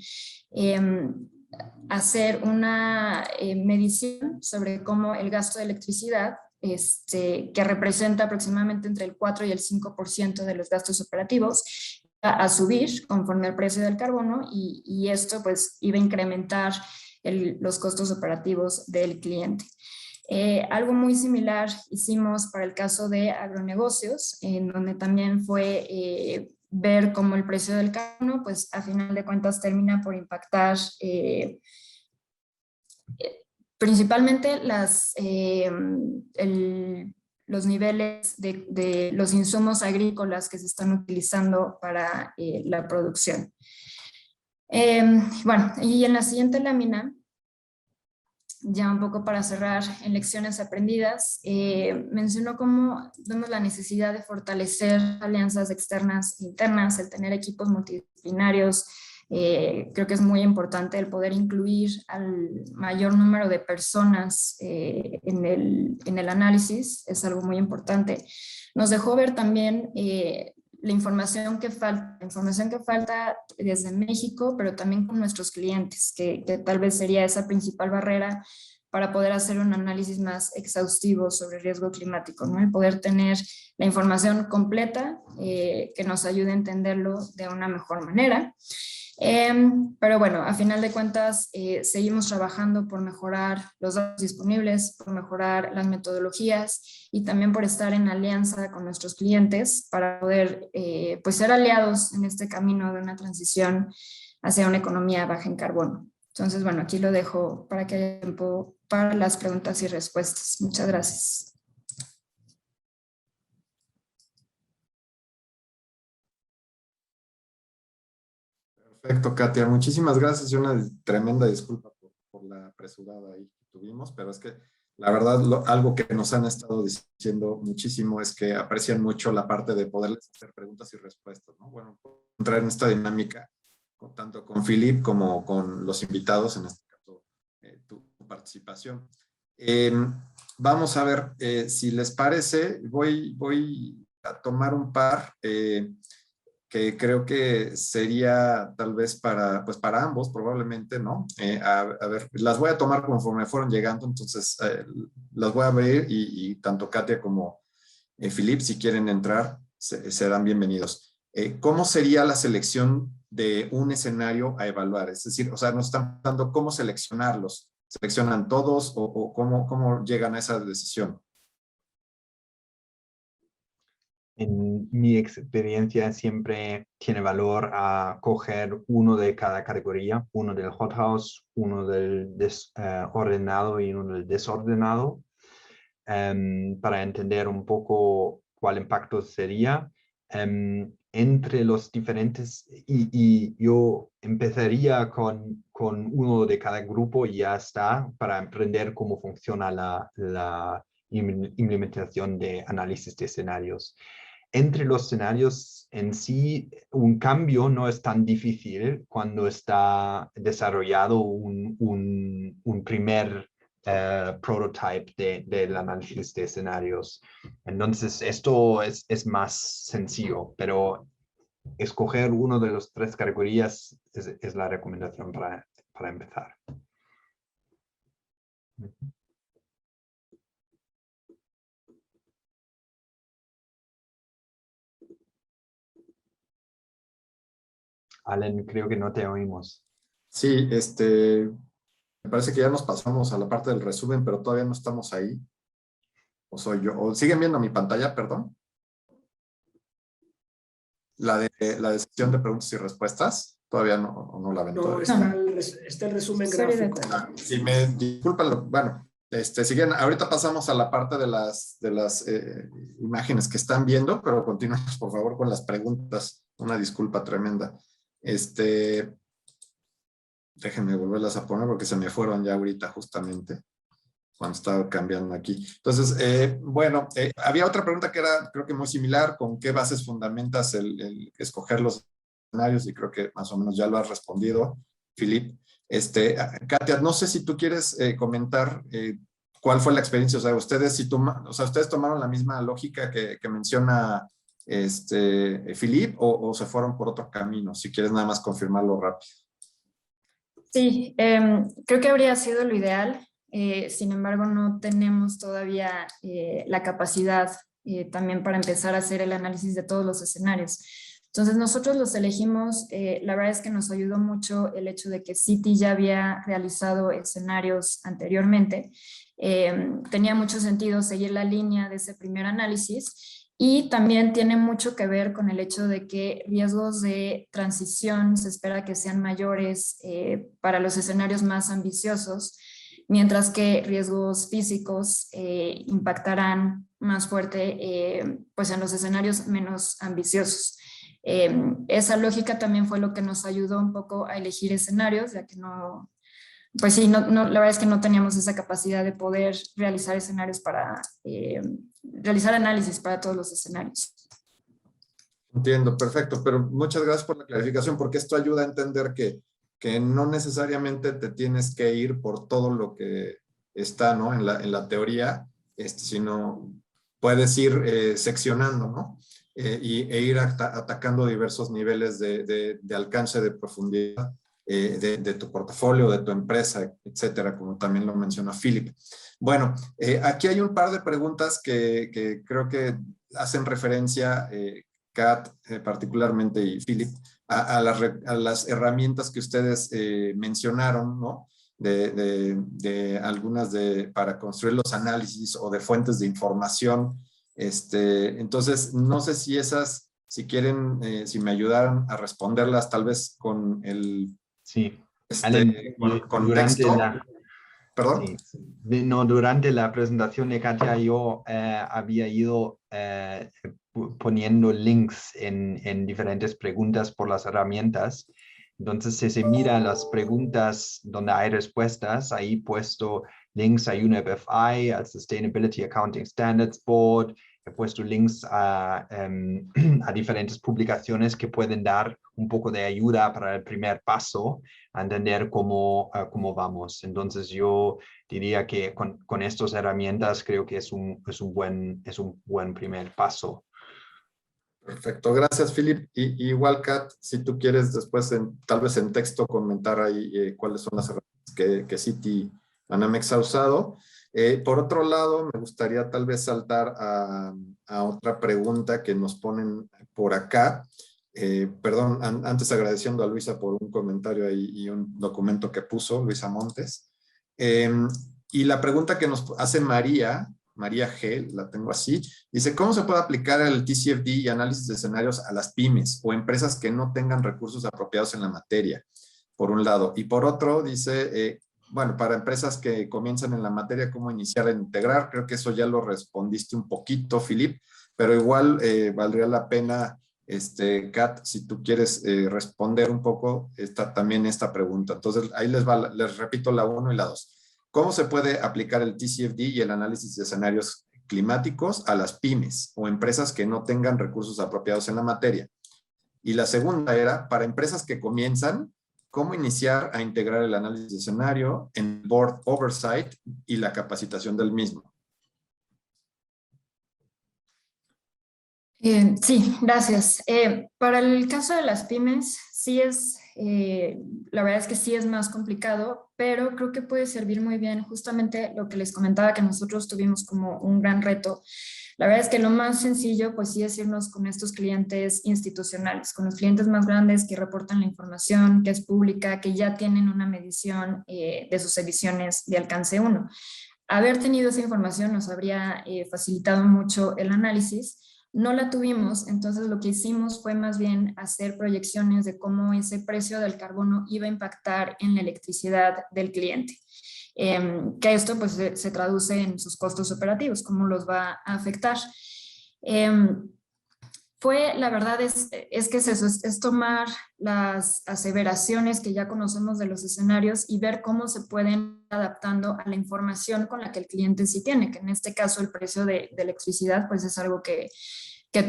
hacer una medición sobre cómo el gasto de electricidad, que representa aproximadamente entre el 4 y el 5% de los gastos operativos, a subir conforme al precio del carbono, y esto pues iba a incrementar los costos operativos del cliente. Algo muy similar hicimos para el caso de agronegocios, en donde también fue ver cómo el precio del carbono, pues a final de cuentas termina por impactar principalmente los niveles de los insumos agrícolas que se están utilizando para la producción. Bueno, y en la siguiente lámina, ya un poco para cerrar en lecciones aprendidas, mencionó cómo vemos la necesidad de fortalecer alianzas externas e internas, el tener equipos multidisciplinarios. Creo que es muy importante el poder incluir al mayor número de personas en el análisis, es algo muy importante. Nos dejó ver también la información que falta desde México, pero también con nuestros clientes, que tal vez sería esa principal barrera para poder hacer un análisis más exhaustivo sobre riesgo climático, ¿no? El poder tener la información completa que nos ayude a entenderlo de una mejor manera. Pero bueno, a final de cuentas seguimos trabajando por mejorar los datos disponibles, por mejorar las metodologías y también por estar en alianza con nuestros clientes para poder pues ser aliados en este camino de una transición hacia una economía baja en carbono. Entonces, bueno, aquí lo dejo para que haya tiempo para las preguntas y respuestas. Muchas gracias. Perfecto, Katia. Muchísimas gracias y una tremenda disculpa por la apresurada ahí que tuvimos, pero es que la verdad algo que nos han estado diciendo muchísimo es que aprecian mucho la parte de poderles hacer preguntas y respuestas, ¿no? Bueno, entrar en esta dinámica tanto con Philip como con los invitados, en este caso tu participación. Vamos a ver, si les parece, voy a tomar un par que creo que sería tal vez para ambos, probablemente, ¿no? A ver, las voy a tomar conforme fueron llegando, entonces las voy a abrir y tanto Katia como Philip, si quieren entrar, serán bienvenidos. ¿Cómo sería la selección de un escenario a evaluar? Es decir, o sea, nos están dando cómo seleccionarlos. ¿Seleccionan todos o cómo llegan a esa decisión? En mi experiencia siempre tiene valor a coger uno de cada categoría, uno del hothouse, uno del ordenado y uno del desordenado, para entender un poco cuál impacto sería entre los diferentes, y yo empezaría con uno de cada grupo y ya está, para aprender cómo funciona la implementación de análisis de escenarios. Entre los escenarios en sí, un cambio no es tan difícil cuando está desarrollado un primer prototype del análisis de escenarios. Entonces, esto es más sencillo, pero escoger uno de las tres categorías es la recomendación para empezar. Allen, creo que no te oímos. Sí, me parece que ya nos pasamos a la parte del resumen, pero todavía no estamos ahí. ¿O soy yo? ¿O siguen viendo mi pantalla, perdón? La de sesión de preguntas y respuestas. Todavía no la ven. No, está el resumen gráfico. Si me disculpan, bueno, siguen, ahorita pasamos a la parte de las imágenes que están viendo, pero continuamos por favor con las preguntas. Una disculpa tremenda. Déjenme volverlas a poner porque se me fueron ya ahorita justamente cuando estaba cambiando aquí. Entonces, bueno, había otra pregunta que era creo que muy similar, ¿con qué bases fundamentas el escoger los escenarios? Y creo que más o menos ya lo has respondido, Philip. Katia, no sé si tú quieres comentar cuál fue la experiencia, o sea, ustedes tomaron la misma lógica que menciona Philip o se fueron por otro camino, si quieres nada más confirmarlo rápido. Sí, creo que habría sido lo ideal, sin embargo no tenemos todavía la capacidad también para empezar a hacer el análisis de todos los escenarios. Entonces nosotros los elegimos, la verdad es que nos ayudó mucho el hecho de que Citi ya había realizado escenarios anteriormente. Tenía mucho sentido seguir la línea de ese primer análisis y también tiene mucho que ver con el hecho de que riesgos de transición se espera que sean mayores para los escenarios más ambiciosos, mientras que riesgos físicos impactarán más fuerte pues en los escenarios menos ambiciosos. Esa lógica también fue lo que nos ayudó un poco a elegir escenarios, ya que no, pues sí, la verdad es que no teníamos esa capacidad de poder realizar escenarios para, realizar análisis para todos los escenarios. Entiendo, perfecto, pero muchas gracias por la clarificación, porque esto ayuda a entender que no necesariamente te tienes que ir por todo lo que está, ¿no? en la teoría, sino puedes ir seccionando, ¿no? E ir atacando diversos niveles de alcance, de profundidad de tu portafolio, de tu empresa, etcétera, como también lo mencionó Philip. Bueno, aquí hay un par de preguntas que creo que hacen referencia, Kat particularmente y Philip, a las herramientas que ustedes mencionaron, ¿no? De algunas para construir los análisis o de fuentes de información. Entonces, no sé si esas, si quieren, si me ayudaran a responderlas, tal vez con el Sí, Alan, durante contexto. la, ¿Perdón? sí, no, durante la presentación de Katia yo había ido poniendo links en diferentes preguntas por las herramientas. Entonces, si se mira las preguntas donde hay respuestas, ahí he puesto links a UNEP-FI, al Sustainability Accounting Standards Board, he puesto links a diferentes publicaciones que pueden dar un poco de ayuda para el primer paso, a entender cómo vamos. Entonces, yo diría que con estas herramientas creo que es un buen primer paso. Perfecto, gracias Philip. Y igual Kat, si tú quieres después tal vez en texto comentar ahí cuáles son las herramientas que Citi Banamex ha usado. Por otro lado, me gustaría tal vez saltar a otra pregunta que nos ponen por acá. Perdón, antes agradeciendo a Luisa por un comentario ahí y un documento que puso, Luisa Montes. Y la pregunta que nos hace María G, la tengo así, dice, ¿cómo se puede aplicar el TCFD y análisis de escenarios a las pymes o empresas que no tengan recursos apropiados en la materia? Por un lado. Y por otro, dice, bueno, para empresas que comienzan en la materia, ¿cómo iniciar a integrar? Creo que eso ya lo respondiste un poquito, Philip, pero igual valdría la pena, Kat, si tú quieres responder un poco también esta pregunta. Entonces, ahí les repito la 1 y la 2. ¿Cómo se puede aplicar el TCFD y el análisis de escenarios climáticos a las pymes o empresas que no tengan recursos apropiados en la materia? Y la segunda era, para empresas que comienzan, ¿cómo iniciar a integrar el análisis de escenario en Board Oversight y la capacitación del mismo? Sí, gracias. Para el caso de las pymes, sí es, la verdad es que sí es más complicado, pero creo que puede servir muy bien justamente lo que les comentaba que nosotros tuvimos como un gran reto. La verdad es que lo más sencillo, pues sí es irnos con estos clientes institucionales, con los clientes más grandes que reportan la información, que es pública, que ya tienen una medición de sus emisiones de alcance 1. Haber tenido esa información nos habría facilitado mucho el análisis. No la tuvimos, entonces lo que hicimos fue más bien hacer proyecciones de cómo ese precio del carbono iba a impactar en la electricidad del cliente. Que esto pues se traduce en sus costos operativos, cómo los va a afectar. La verdad es que es eso, es tomar las aseveraciones que ya conocemos de los escenarios y ver cómo se pueden ir adaptando a la información con la que el cliente sí tiene, que en este caso el precio de electricidad pues es algo que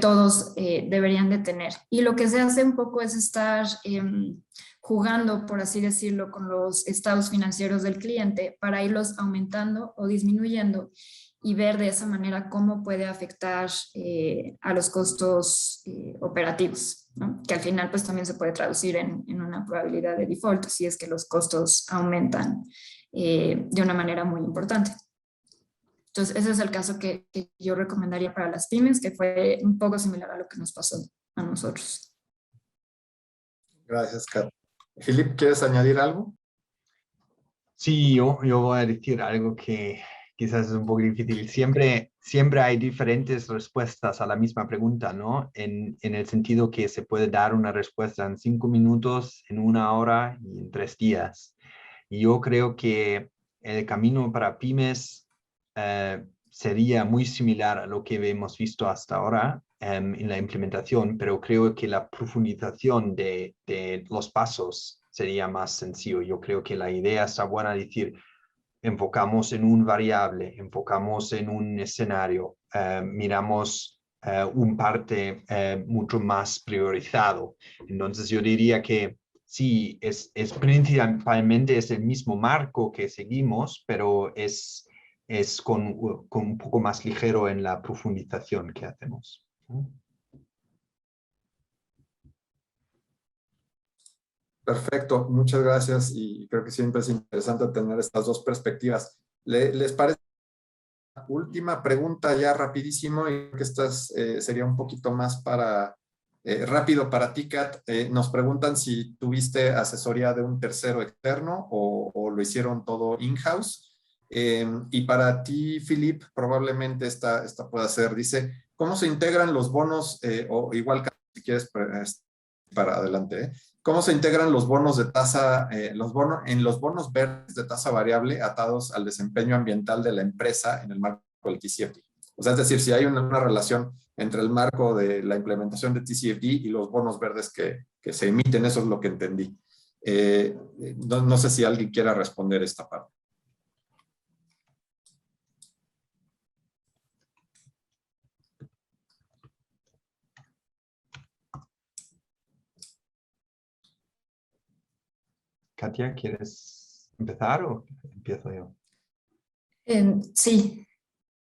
todos deberían de tener. Y lo que se hace un poco es estar jugando, por así decirlo, con los estados financieros del cliente para irlos aumentando o disminuyendo y ver de esa manera cómo puede afectar a los costos operativos, ¿no? Que al final pues también se puede traducir en una probabilidad de default si es que los costos aumentan de una manera muy importante. Entonces ese es el caso que yo recomendaría para las pymes, que fue un poco similar a lo que nos pasó a nosotros. Gracias, Kat. Philip, ¿quieres añadir algo? Sí, yo voy a decir algo que quizás es un poco difícil. Siempre hay diferentes respuestas a la misma pregunta, ¿no? En el sentido que se puede dar una respuesta en 5 minutos, en 1 hora y en 3 días. Y yo creo que el camino para pymes sería muy similar a lo que hemos visto hasta ahora en la implementación, pero creo que la profundización de los pasos sería más sencillo. Yo creo que la idea está buena, decir, enfocamos en un variable, enfocamos en un escenario, miramos un parte mucho más priorizado. Entonces yo diría que sí, principalmente es el mismo marco que seguimos, pero es con un poco más ligero en la profundización que hacemos. Perfecto, muchas gracias y creo que siempre es interesante tener estas dos perspectivas. ¿Les parece? Última pregunta ya rapidísimo y creo que esta sería un poquito más rápido para ti, Kat. Nos preguntan si tuviste asesoría de un tercero externo o lo hicieron todo in-house. Y para ti, Philip, probablemente esta pueda ser, dice, ¿cómo se integran los bonos, o igual si quieres para adelante, ¿cómo se integran los bonos de tasa, en los bonos verdes de tasa variable atados al desempeño ambiental de la empresa en el marco del TCFD? O sea, es decir, si hay una relación entre el marco de la implementación de TCFD y los bonos verdes que se emiten, eso es lo que entendí. No sé si alguien quiera responder esta parte. Katia, ¿quieres empezar o empiezo yo? Sí,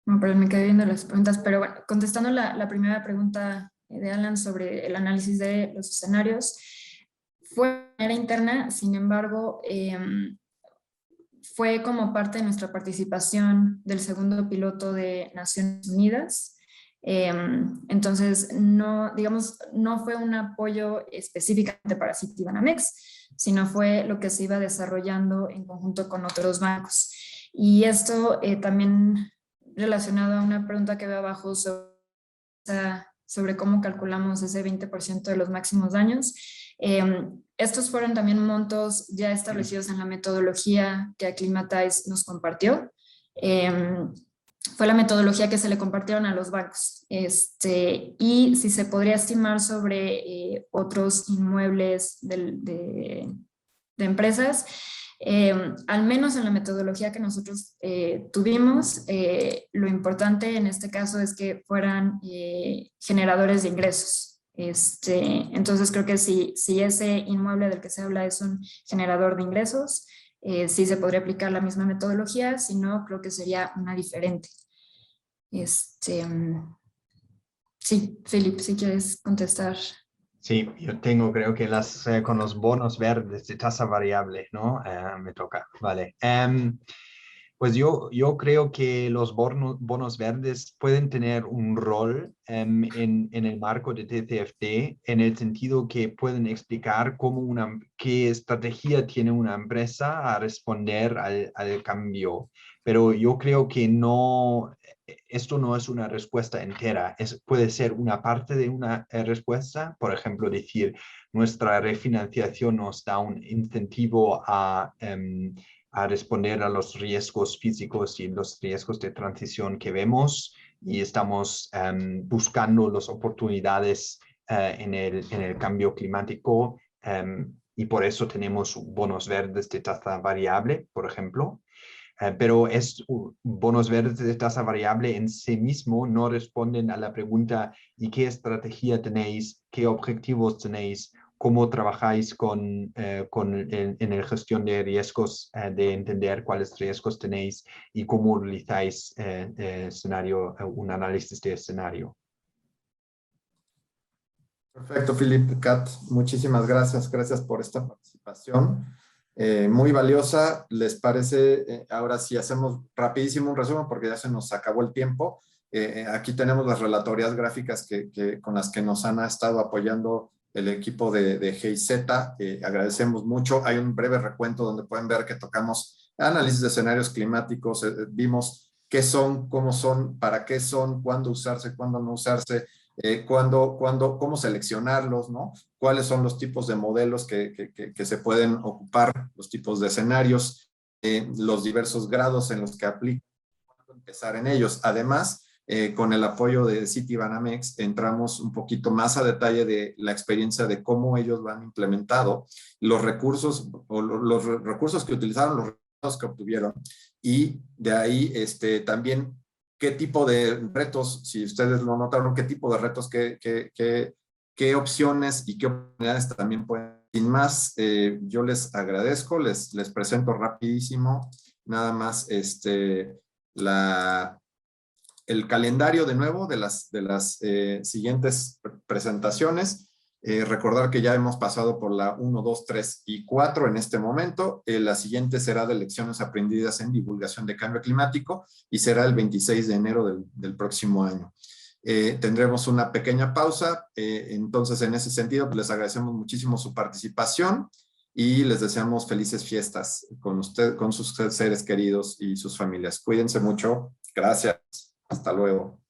no, pero me quedé viendo las preguntas, pero bueno, contestando la primera pregunta de Alan sobre el análisis de los escenarios, fue de manera interna, sin embargo, fue como parte de nuestra participación del segundo piloto de Naciones Unidas. Entonces, no, digamos, no fue un apoyo específicamente para Citibanamex, sino fue lo que se iba desarrollando en conjunto con otros bancos. Y esto también relacionado a una pregunta que veo abajo sobre cómo calculamos ese 20% de los máximos daños. Estos fueron también montos ya establecidos en la metodología que Acclimatize nos compartió. Fue la metodología que se le compartieron a los bancos. Y si se podría estimar sobre otros inmuebles de empresas, al menos en la metodología que nosotros tuvimos, lo importante en este caso es que fueran generadores de ingresos. Entonces creo que si ese inmueble del que se habla es un generador de ingresos, sí se podría aplicar la misma metodología, si no creo que sería una diferente. Sí, Philip, si quieres contestar. Sí, yo tengo, creo que con los bonos verdes de tasa variable, ¿no? Me toca, vale. Pues yo creo que los bonos verdes pueden tener un rol en el marco de TCFD, en el sentido que pueden explicar qué estrategia tiene una empresa a responder al cambio. Pero yo creo que esto no es una respuesta entera, puede ser una parte de una respuesta. Por ejemplo, decir, nuestra refinanciación nos da un incentivo a responder a los riesgos físicos y los riesgos de transición que vemos, y estamos buscando las oportunidades en el cambio climático, y por eso tenemos bonos verdes de tasa variable, por ejemplo. Pero bonos verdes de tasa variable en sí mismo no responden a la pregunta ¿y qué estrategia tenéis? ¿Qué objetivos tenéis? ¿Cómo trabajáis en la gestión de riesgos, de entender cuáles riesgos tenéis y cómo realizáis un análisis de escenario? Perfecto, Philip, Kat, muchísimas gracias. Gracias por esta participación. Muy valiosa. ¿Les parece? Ahora sí hacemos rapidísimo un resumen porque ya se nos acabó el tiempo. Aquí tenemos las relatorías gráficas con las que nos han estado apoyando el equipo de GIZ, agradecemos mucho. Hay un breve recuento donde pueden ver que tocamos análisis de escenarios climáticos, vimos qué son, cómo son, para qué son, cuándo usarse, cuándo no usarse, cómo seleccionarlos, ¿no? Cuáles son los tipos de modelos que se pueden ocupar, los tipos de escenarios, los diversos grados en los que aplican, empezar en ellos. Además, con el apoyo de Citibanamex, entramos un poquito más a detalle de la experiencia de cómo ellos lo han implementado, los recursos o los recursos que utilizaron, los recursos que obtuvieron, y de ahí también qué tipo de retos, si ustedes lo notaron, qué tipo de retos, qué opciones y qué oportunidades también pueden. Sin más, yo les agradezco, les presento rapidísimo nada más el calendario de nuevo de las siguientes presentaciones. Recordar que ya hemos pasado por la 1, 2, 3 y 4 en este momento. La siguiente será de lecciones aprendidas en divulgación de cambio climático y será el 26 de enero del próximo año. Tendremos una pequeña pausa. Entonces, en ese sentido, pues les agradecemos muchísimo su participación y les deseamos felices fiestas con usted, con sus seres queridos y sus familias. Cuídense mucho. Gracias. Hasta luego.